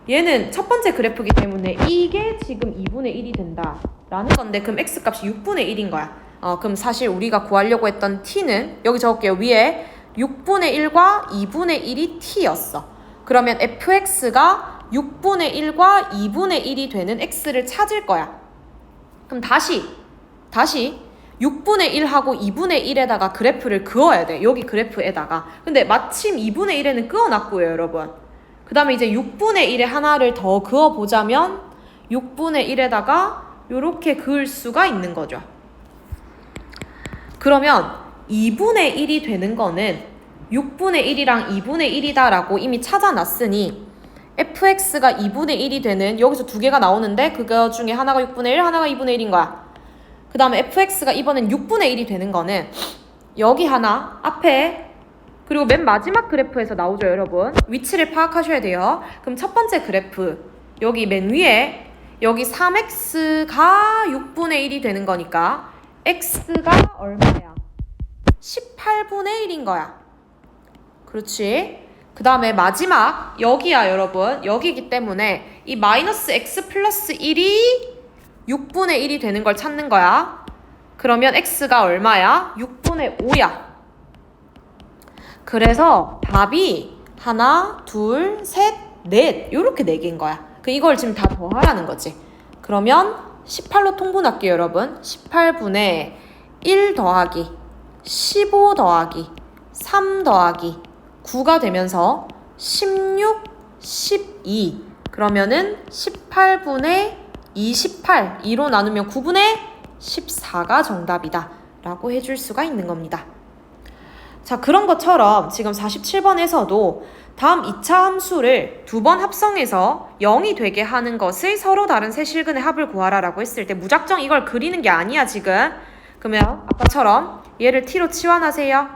얘는 첫 번째 그래프이기 때문에 이게 지금 2분의 1이 된다 라는 건데 그럼 x값이 6분의 1인 거야. 그럼 사실 우리가 구하려고 했던 t는 여기 적을게요. 위에 6분의 1과 2분의 1이 t였어. 그러면 fx가 6분의 1과 2분의 1이 되는 x를 찾을 거야. 그럼 다시 6분의 1하고 2분의 1에다가 그래프를 그어야 돼. 여기 그래프에다가. 근데 마침 2분의 1에는 그어놨고요, 여러분. 그 다음에 이제 6분의 1에 하나를 더 그어보자면 6분의 1에다가 이렇게 그을 수가 있는 거죠. 그러면 2분의 1이 되는 거는 6분의 1이랑 2분의 1이다 라고 이미 찾아놨으니 fx가 2분의 1이 되는 여기서 두 개가 나오는데 그거 중에 하나가 6분의 1, 하나가 2분의 1인 거야. 그 다음에 fx가 이번엔 6분의 1이 되는 거는 여기 하나 앞에 그리고 맨 마지막 그래프에서 나오죠 여러분. 위치를 파악하셔야 돼요. 그럼 첫 번째 그래프 여기 맨 위에 여기 3x가 6분의 1이 되는 거니까 x가 얼마야? 18분의 1인 거야. 그렇지? 그 다음에 마지막 여기야 여러분. 여기이기 때문에 이 마이너스 x 플러스 1이 6분의 1이 되는 걸 찾는 거야. 그러면 x가 얼마야? 6분의 5야. 그래서 답이 하나, 둘, 셋, 넷 요렇게 4개인 거야. 이걸 지금 다 더하라는 거지. 그러면 18로 통분할게요 여러분. 18분의 1 더하기 15 더하기 3 더하기 9가 되면서 16, 12 그러면은 18분의 28, 2로 나누면 9분의 14가 정답이다 라고 해줄 수가 있는 겁니다. 자, 그런 것처럼 지금 47번에서도 다음 2차 함수를 두 번 합성해서 0이 되게 하는 것을 서로 다른 세 실근의 합을 구하라 라고 했을 때 무작정 이걸 그리는 게 아니야 지금. 그럼 그러면 아까처럼 얘를 t로 치환하세요.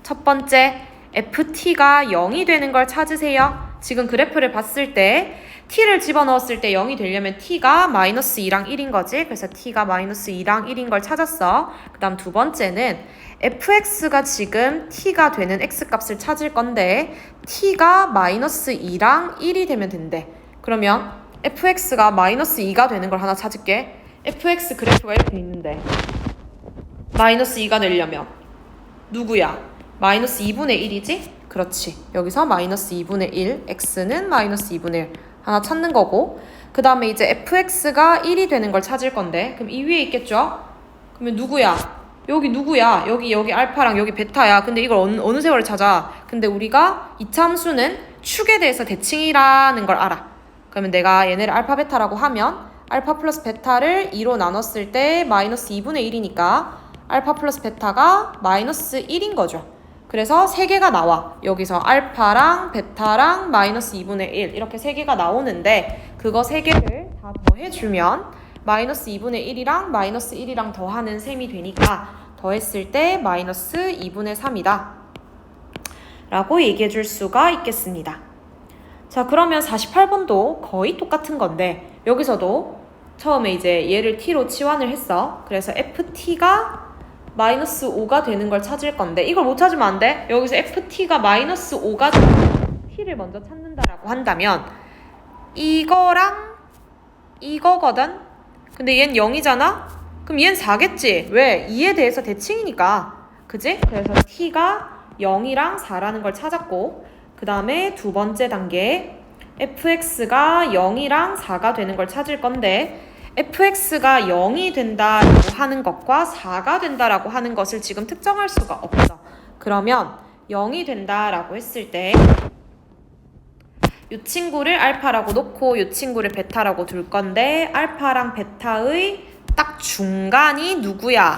첫 번째, ft가 0이 되는 걸 찾으세요. 지금 그래프를 봤을 때 t를 집어넣었을 때 0이 되려면 t가 마이너스 2랑 1인 거지. 그래서 t가 마이너스 2랑 1인 걸 찾았어. 그 다음 두 번째는 fx가 지금 t가 되는 x값을 찾을 건데 t가 마이너스 2랑 1이 되면 된대. 그러면 fx가 마이너스 2가 되는 걸 하나 찾을게. fx 그래프가 이렇게 있는데 마이너스 2가 되려면 누구야? 마이너스 2분의 1이지? 그렇지. 여기서 마이너스 2분의 1, x는 마이너스 2분의 1 하나 찾는 거고, 그 다음에 이제 fx가 1이 되는 걸 찾을 건데, 그럼 이 위에 있겠죠? 그러면 누구야? 여기 누구야? 여기 알파랑 여기 베타야. 근데 이걸 어느 세월을 찾아? 근데 우리가 이차함수는 축에 대해서 대칭이라는 걸 알아. 그러면 내가 얘네를 알파 베타라고 하면 알파 플러스 베타를 2로 나눴을 때 마이너스 2분의 1이니까 알파 플러스 베타가 마이너스 1인 거죠. 그래서 3개가 나와. 여기서 알파랑 베타랑 마이너스 2분의 1 이렇게 3개가 나오는데 그거 3개를 다 더해주면 마이너스 2분의 1이랑 마이너스 1이랑 더하는 셈이 되니까 더했을 때 마이너스 2분의 3이다 라고 얘기해 줄 수가 있겠습니다. 자, 그러면 48번도 거의 똑같은 건데 여기서도 처음에 이제 얘를 t로 치환을 했어. 그래서 ft가 마이너스 5가 되는 걸 찾을 건데 이걸 못 찾으면 안 돼. 여기서 ft가 마이너스 5가 되는 t를 먼저 찾는다라고 한다면 이거랑 이거거든. 근데 얘는 0이잖아? 그럼 얘는 4겠지. 왜? 2에 대해서 대칭이니까. 그지? 그래서 t가 0이랑 4라는 걸 찾았고 그 다음에 두 번째 단계 fx가 0이랑 4가 되는 걸 찾을 건데 fx가 0이 된다라고 하는 것과 4가 된다라고 하는 것을 지금 특정할 수가 없어. 그러면 0이 된다라고 했을 때 이 친구를 알파라고 놓고 이 친구를 베타라고 둘 건데 알파랑 베타의 딱 중간이 누구야?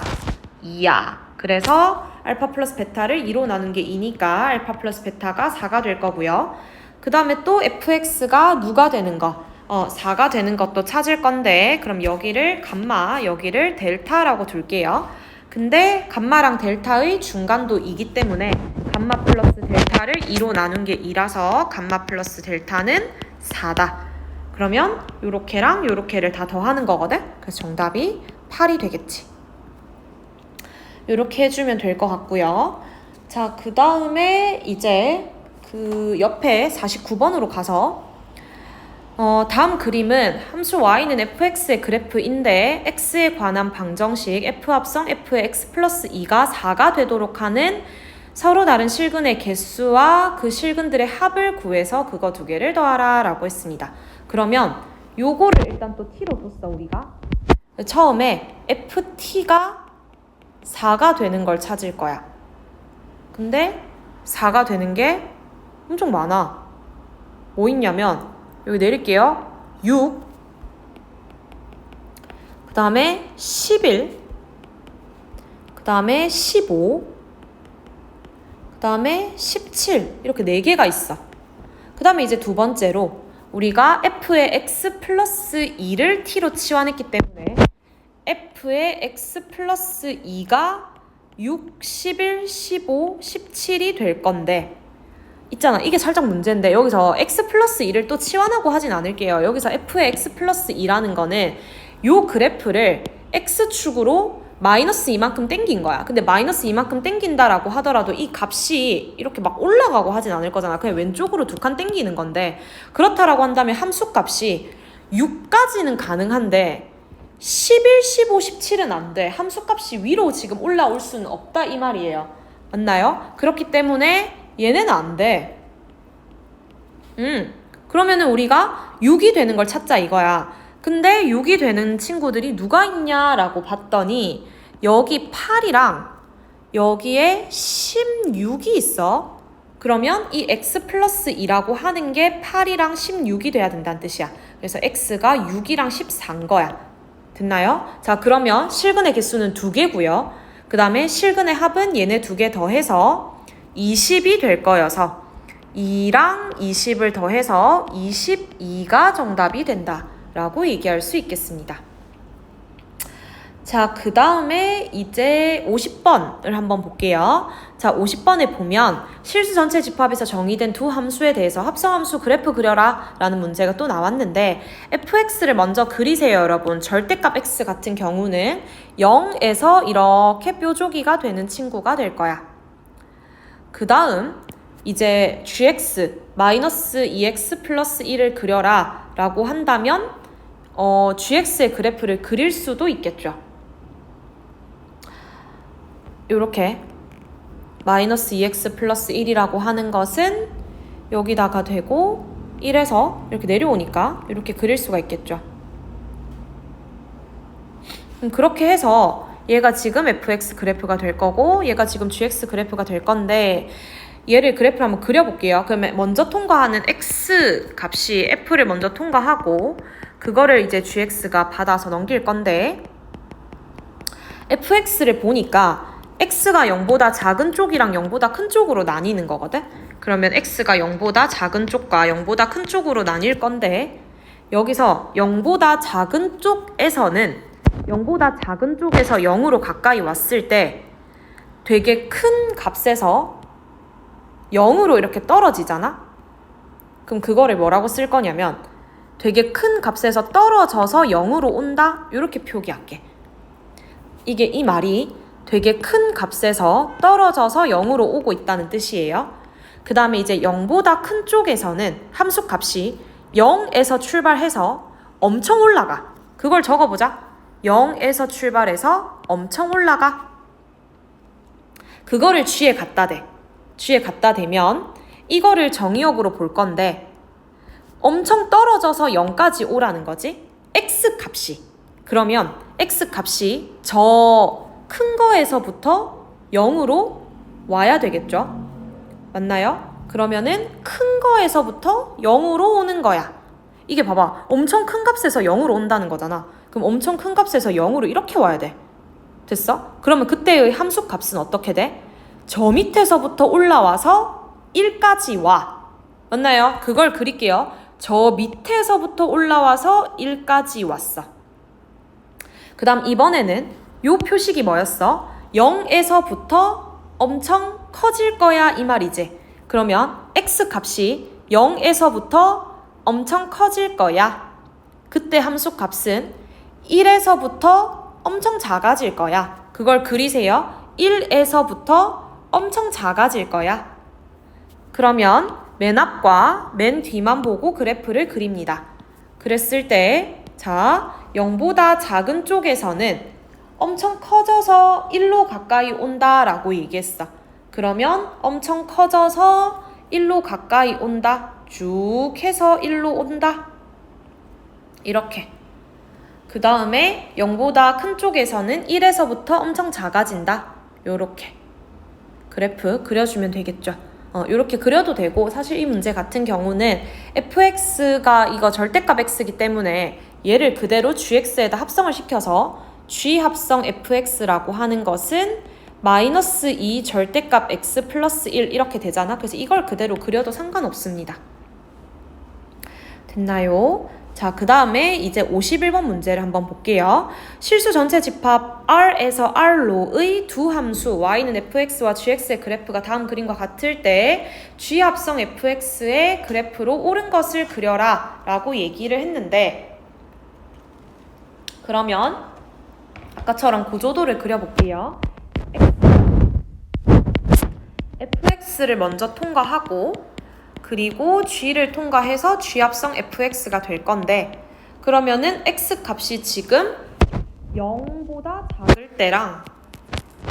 2야. 그래서 알파 플러스 베타를 2로 나눈 게 2니까 알파 플러스 베타가 4가 될 거고요. 그 다음에 또 fx가 누가 되는 거? 4가 되는 것도 찾을 건데 그럼 여기를 감마, 여기를 델타라고 둘게요. 근데 감마랑 델타의 중간도 2기 때문에 감마 플러스 델타를 2로 나눈 게 2라서 감마 플러스 델타는 4다. 그러면 요렇게랑 요렇게를 다 더하는 거거든? 그래서 정답이 8이 되겠지. 요렇게 해주면 될 것 같고요. 자, 그 다음에 이제 그 옆에 49번으로 가서 다음 그림은 함수 y는 fx의 그래프인데 x에 관한 방정식 f합성 f의 x 플러스 2가 4가 되도록 하는 서로 다른 실근의 개수와 그 실근들의 합을 구해서 그거 두 개를 더하라 라고 했습니다. 그러면 요거를 일단 또 t로 뒀어 우리가. 처음에 ft가 4가 되는 걸 찾을 거야. 근데 4가 되는 게 엄청 많아. 뭐 있냐면 여기 내릴게요. 6, 그 다음에 11, 그 다음에 15, 그 다음에 17 이렇게 4개가 있어. 그 다음에 이제 두 번째로 우리가 f의 x 플러스 2를 t로 치환했기 때문에 f의 x 플러스 2가 6, 11, 15, 17이 될 건데 있잖아. 이게 살짝 문제인데 여기서 x 플러스 2를 또 치환하고 하진 않을게요. 여기서 f의 x 플러스 2라는 거는 요 그래프를 x축으로 마이너스 이만큼 땡긴 거야. 근데 마이너스 이만큼 땡긴다라고 하더라도 이 값이 이렇게 막 올라가고 하진 않을 거잖아. 그냥 왼쪽으로 두 칸 땡기는 건데 그렇다라고 한다면 함수값이 6까지는 가능한데 11, 15, 17은 안 돼. 함수값이 위로 지금 올라올 수는 없다 이 말이에요. 맞나요? 그렇기 때문에 얘네는 안 돼. 그러면은 우리가 6이 되는 걸 찾자 이거야. 근데 6이 되는 친구들이 누가 있냐라고 봤더니 여기 8이랑 여기에 16이 있어. 그러면 이 x 플러스 2라고 하는 게 8이랑 16이 돼야 된다는 뜻이야. 그래서 x가 6이랑 14인 거야. 됐나요? 자, 그러면 실근의 개수는 2개고요. 그 다음에 실근의 합은 얘네 2개 더해서 20이 될 거여서 2랑 20을 더해서 22가 정답이 된다 라고 얘기할 수 있겠습니다. 자, 그 다음에 이제 50번을 한번 볼게요. 자, 50번에 보면 실수 전체 집합에서 정의된 두 함수에 대해서 합성함수 그래프 그려라 라는 문제가 또 나왔는데 fx를 먼저 그리세요, 여러분. 절대값 x 같은 경우는 0에서 이렇게 뾰족이가 되는 친구가 될 거야. 그 다음 이제 gx 마이너스 2x 플러스 1을 그려라 라고 한다면 gx의 그래프를 그릴 수도 있겠죠. 이렇게 마이너스 2x 플러스 1이라고 하는 것은 여기다가 되고 1에서 이렇게 내려오니까 이렇게 그릴 수가 있겠죠. 그렇게 해서 얘가 지금 fx 그래프가 될 거고 얘가 지금 gx 그래프가 될 건데 얘를 그래프를 한번 그려볼게요. 그러면 먼저 통과하는 x 값이 f를 먼저 통과하고 그거를 이제 gx가 받아서 넘길 건데 fx를 보니까 x가 0보다 작은 쪽이랑 0보다 큰 쪽으로 나뉘는 거거든? 그러면 x가 0보다 작은 쪽과 0보다 큰 쪽으로 나뉠 건데 여기서 0보다 작은 쪽에서는 0보다 작은 쪽에서 0으로 가까이 왔을 때 되게 큰 값에서 0으로 이렇게 떨어지잖아? 그럼 그거를 뭐라고 쓸 거냐면 되게 큰 값에서 떨어져서 0으로 온다? 이렇게 표기할게. 이게 이 말이 되게 큰 값에서 떨어져서 0으로 오고 있다는 뜻이에요. 그 다음에 이제 0보다 큰 쪽에서는 함수 값이 0에서 출발해서 엄청 올라가. 그걸 적어보자. 0에서 출발해서 엄청 올라가. 그거를 G에 갖다 대. G에 갖다 대면 이거를 정의역으로 볼 건데 엄청 떨어져서 0까지 오라는 거지. X 값이. 그러면 X 값이 저 큰 거에서부터 0으로 와야 되겠죠? 맞나요? 그러면은 큰 거에서부터 0으로 오는 거야. 이게 봐봐. 엄청 큰 값에서 0으로 온다는 거잖아. 그럼 엄청 큰 값에서 0으로 이렇게 와야 돼. 됐어? 그러면 그때의 함수 값은 어떻게 돼? 저 밑에서부터 올라와서 1까지 와. 맞나요? 그걸 그릴게요. 저 밑에서부터 올라와서 1까지 왔어. 그 다음 이번에는 요 표식이 뭐였어? 0에서부터 엄청 커질 거야 이 말이지. 그러면 x 값이 0에서부터 엄청 커질 거야. 그때 함수 값은 1에서부터 엄청 작아질 거야. 그걸 그리세요. 1에서부터 엄청 작아질 거야. 그러면 맨 앞과 맨 뒤만 보고 그래프를 그립니다. 그랬을 때 자, 0보다 작은 쪽에서는 엄청 커져서 1로 가까이 온다 라고 얘기했어. 그러면 엄청 커져서 1로 가까이 온다. 쭉 해서 1로 온다. 이렇게. 그 다음에 0보다 큰 쪽에서는 1에서부터 엄청 작아진다. 요렇게. 그래프 그려주면 되겠죠. 요렇게 그려도 되고 사실 이 문제 같은 경우는 fx가 이거 절대값 x이기 때문에 얘를 그대로 gx에다 합성을 시켜서 g 합성 fx라고 하는 것은 마이너스 2 절대값 x 플러스 1 이렇게 되잖아. 그래서 이걸 그대로 그려도 상관없습니다. 됐나요? 자, 그 다음에 이제 51번 문제를 한번 볼게요. 실수 전체 집합 R에서 R로의 두 함수 y는 fx와 gx의 그래프가 다음 그림과 같을 때 g 합성 fx의 그래프로 옳은 것을 그려라 라고 얘기를 했는데 그러면 아까처럼 고조도를 그려볼게요. fx를 먼저 통과하고 그리고 g를 통과해서 g 합성 fx가 될 건데 그러면은 x 값이 지금 0보다 작을 때랑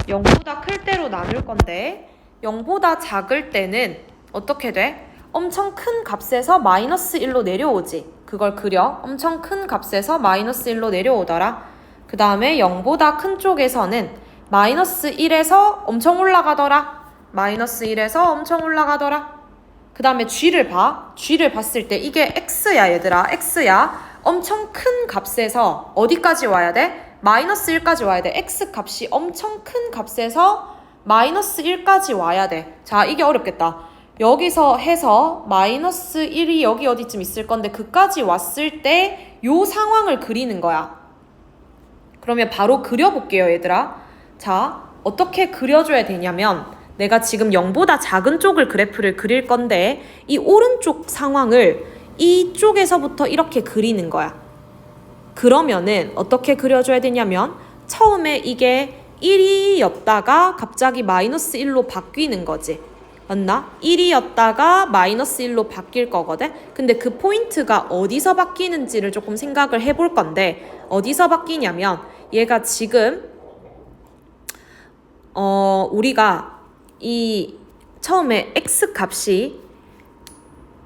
0보다 클 때로 나눌 건데 0보다 작을 때는 어떻게 돼? 엄청 큰 값에서 마이너스 1로 내려오지. 그걸 그려. 엄청 큰 값에서 마이너스 1로 내려오더라. 그 다음에 0보다 큰 쪽에서는 마이너스 1에서 엄청 올라가더라. 마이너스 1에서 엄청 올라가더라. 그 다음에 g를 봐. g를 봤을 때 이게 x야 얘들아. x야. 엄청 큰 값에서 어디까지 와야 돼? 마이너스 1까지 와야 돼. x 값이 엄청 큰 값에서 마이너스 1까지 와야 돼. 자, 이게 어렵겠다. 여기서 해서 마이너스 1이 여기 어디쯤 있을 건데 그까지 왔을 때 요 상황을 그리는 거야. 그러면 바로 그려볼게요, 얘들아. 자, 어떻게 그려줘야 되냐면 내가 지금 0보다 작은 쪽을 그래프를 그릴 건데 이 오른쪽 상황을 이쪽에서부터 이렇게 그리는 거야. 그러면은 어떻게 그려줘야 되냐면 처음에 이게 1이었다가 갑자기 마이너스 1로 바뀌는 거지. 맞나? 1이었다가 마이너스 1로 바뀔 거거든? 근데 그 포인트가 어디서 바뀌는지를 조금 생각을 해볼 건데 어디서 바뀌냐면 얘가 지금 우리가 이 처음에 x 값이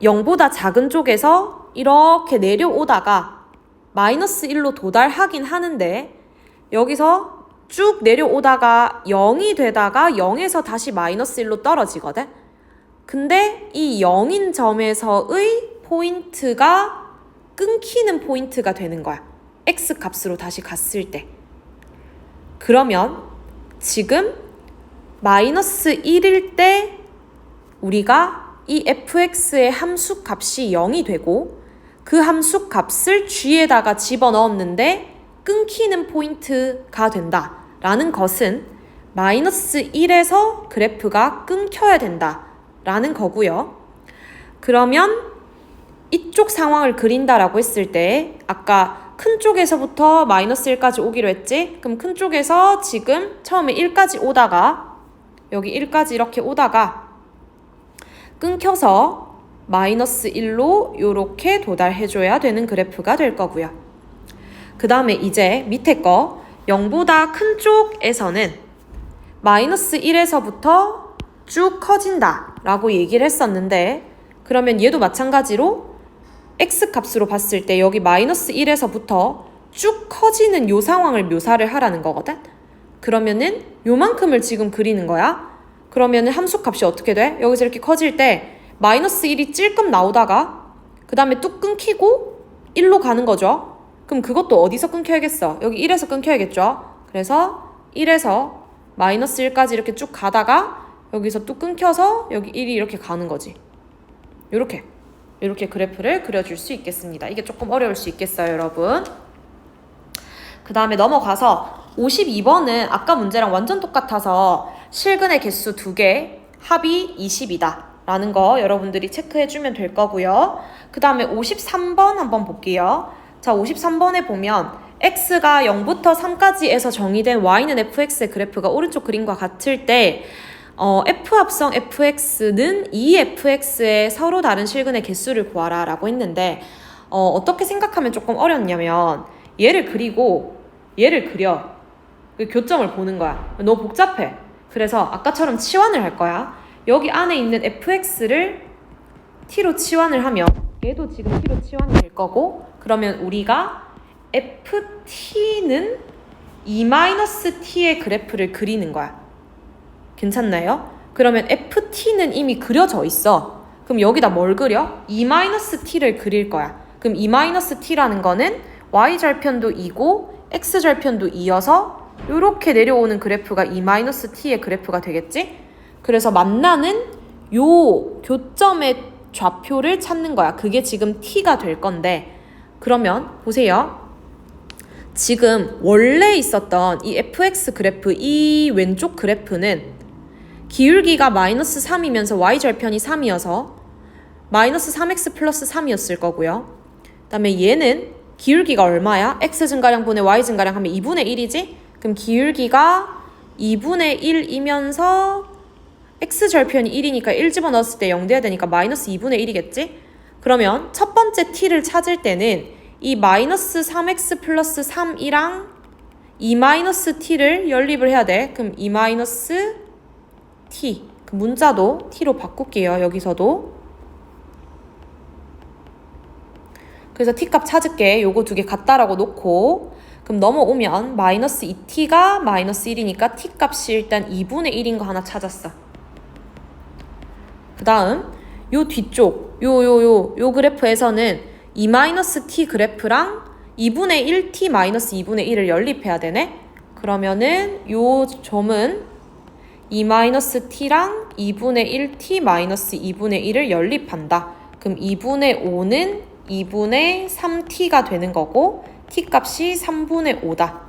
0보다 작은 쪽에서 이렇게 내려오다가 마이너스 1로 도달하긴 하는데 여기서 쭉 내려오다가 0이 되다가 0에서 다시 마이너스 1로 떨어지거든? 근데 이 0인 점에서의 포인트가 끊기는 포인트가 되는 거야. x 값으로 다시 갔을 때. 그러면 지금 마이너스 1일 때 우리가 이 fx의 함수 값이 0이 되고 그 함수 값을 g에다가 집어넣었는데 끊기는 포인트가 된다라는 것은 마이너스 1에서 그래프가 끊겨야 된다라는 거고요. 그러면 이쪽 상황을 그린다라고 했을 때 아까 큰 쪽에서부터 마이너스 1까지 오기로 했지? 그럼 큰 쪽에서 지금 처음에 1까지 오다가 여기 1까지 이렇게 오다가 끊겨서 마이너스 1로 이렇게 도달해줘야 되는 그래프가 될 거고요. 그 다음에 이제 밑에 거 0보다 큰 쪽에서는 마이너스 1에서부터 쭉 커진다 라고 얘기를 했었는데 그러면 얘도 마찬가지로 x 값으로 봤을 때 여기 마이너스 1에서부터 쭉 커지는 요 상황을 묘사를 하라는 거거든. 그러면은 요만큼을 지금 그리는 거야. 그러면은 함수 값이 어떻게 돼? 여기서 이렇게 커질 때 마이너스 1이 찔끔 나오다가 그 다음에 뚝 끊기고 1로 가는 거죠. 그럼 그것도 어디서 끊겨야겠어? 여기 1에서 끊겨야겠죠? 그래서 1에서 마이너스 1까지 이렇게 쭉 가다가 여기서 또 끊겨서 여기 1이 이렇게 가는 거지. 이렇게 그래프를 그려줄 수 있겠습니다. 이게 조금 어려울 수 있겠어요, 여러분. 그 다음에 넘어가서 52번은 아까 문제랑 완전 똑같아서 실근의 개수 2개, 합이 20이다 라는 거 여러분들이 체크해주면 될 거고요. 그 다음에 53번 한번 볼게요. 자, 53번에 보면 x가 0부터 3까지에서 정의된 y는 fx의 그래프가 오른쪽 그림과 같을 때 f 합성 fx는 2fx의 서로 다른 실근의 개수를 구하라 라고 했는데 어떻게 생각하면 조금 어렵냐면 얘를 그리고 얘를 그려 그 교점을 보는 거야. 너무 복잡해. 그래서 아까처럼 치환을 할 거야. 여기 안에 있는 fx를 t로 치환을 하면 얘도 지금 t로 치환이 될 거고 그러면 우리가 ft는 2-t의 그래프를 그리는 거야. 괜찮나요? 그러면 ft는 이미 그려져 있어. 그럼 여기다 뭘 그려? 2-t를 그릴 거야. 그럼 2-t라는 거는 y절편도 2고 x절편도 2여서 이렇게 내려오는 그래프가 2-t의 그래프가 되겠지? 그래서 만나는 요 교점의 좌표를 찾는 거야. 그게 지금 t가 될 건데 그러면 보세요. 지금 원래 있었던 이 fx 그래프, 이 왼쪽 그래프는 기울기가 마이너스 3이면서 y절편이 3이어서 마이너스 3x 플러스 3이었을 거고요. 그 다음에 얘는 기울기가 얼마야? x 증가량 분의 y 증가량 하면 2분의 1이지? 그럼 기울기가 2분의 1이면서 x절편이 1이니까 1 집어넣었을 때 0 돼야 되니까 마이너스 2분의 1이겠지? 그러면 첫 번째 t를 찾을 때는 이 마이너스 3x 플러스 3이랑 2-t를 연립을 해야 돼. 그럼 2-t. 그 문자도 t로 바꿀게요. 여기서도. 그래서 t값 찾을게. 요거 두 개 같다라고 놓고 그럼 넘어오면 마이너스 2t가 마이너스 1이니까 t값이 일단 2분의 1인 거 하나 찾았어. 그 다음 요 뒤쪽 요 그래프에서는 2-t 그래프랑 2분의 1t 마이너스 2분의 1을 연립해야 되네. 그러면은 요 점은 2-t랑 2분의 1t 마이너스 2분의 1을 연립한다. 그럼 2분의 5는 2분의 3t가 되는 거고 t 값이 3분의 5다.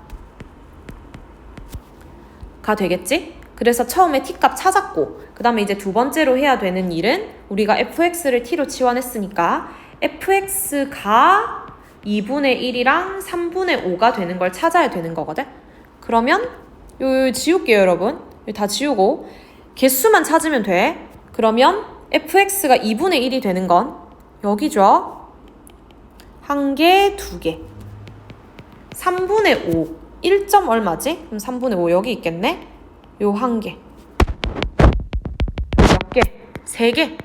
T가 되겠지? 그래서 처음에 T값 찾았고 그 다음에 이제 두 번째로 해야 되는 일은 우리가 fx를 T로 치환했으니까 fx가 2분의 1이랑 3분의 5가 되는 걸 찾아야 되는 거거든? 그러면 요 지울게요 여러분. 다 지우고 개수만 찾으면 돼. 그러면 fx가 2분의 1이 되는 건 여기죠. 1개, 2개. 3분의 5. 1점 얼마지? 그럼 3분의 5 여기 있겠네? 요 1개. 몇 개? 3개.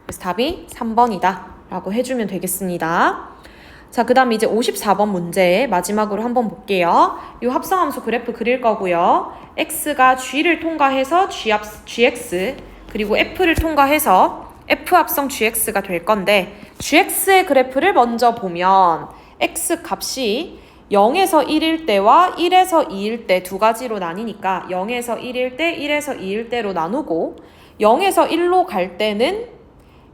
그래서 답이 3번이다. 라고 해주면 되겠습니다. 자, 그 다음에 이제 54번 문제 마지막으로 한번 볼게요. 이 합성함수 그래프 그릴 거고요. x가 g를 통과해서 gx 그리고 f를 통과해서 f 합성 gx가 될 건데 gx의 그래프를 먼저 보면 x 값이 0에서 1일 때와 1에서 2일 때 두 가지로 나뉘니까 0에서 1일 때, 1에서 2일 때로 나누고 0에서 1로 갈 때는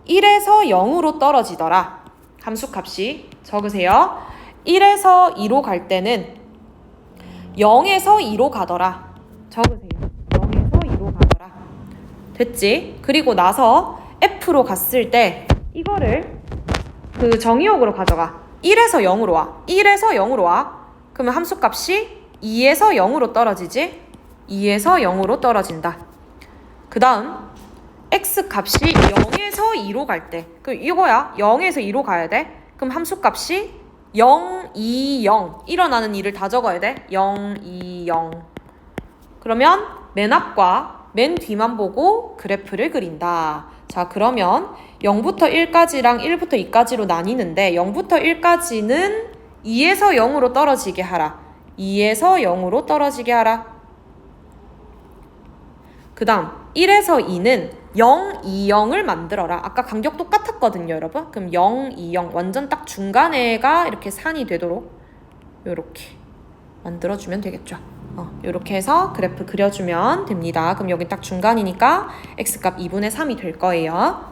1에서 0으로 떨어지더라. 함수값이 적으세요. 1에서 2로 갈 때는 0에서 2로 가더라. 적으세요. 0에서 2로 가더라. 됐지? 그리고 나서 F로 갔을 때 이거를 그 정의역으로 가져가. 1에서 0으로 와. 1에서 0으로 와. 그러면 함수값이 2에서 0으로 떨어지지? 2에서 0으로 떨어진다. 그 다음 x값이 0에서 2로 갈 때, 그 이거야. 0에서 2로 가야 돼. 그럼 함수값이 0, 2, 0 일어나는 일을 다 적어야 돼. 0, 2, 0. 그러면 맨 앞과 맨 뒤만 보고 그래프를 그린다. 자, 그러면 0부터 1까지랑 1부터 2까지로 나뉘는데 0부터 1까지는 2에서 0으로 떨어지게 하라. 2에서 0으로 떨어지게 하라. 그 다음 1에서 2는 0, 2, 0을 만들어라. 아까 간격 똑같았거든요, 여러분. 그럼 0, 2, 0 완전 딱 중간에가 이렇게 산이 되도록 요렇게 만들어주면 되겠죠. 요렇게 해서 그래프 그려주면 됩니다. 그럼 여기 딱 중간이니까 x값 2분의 3이 될 거예요.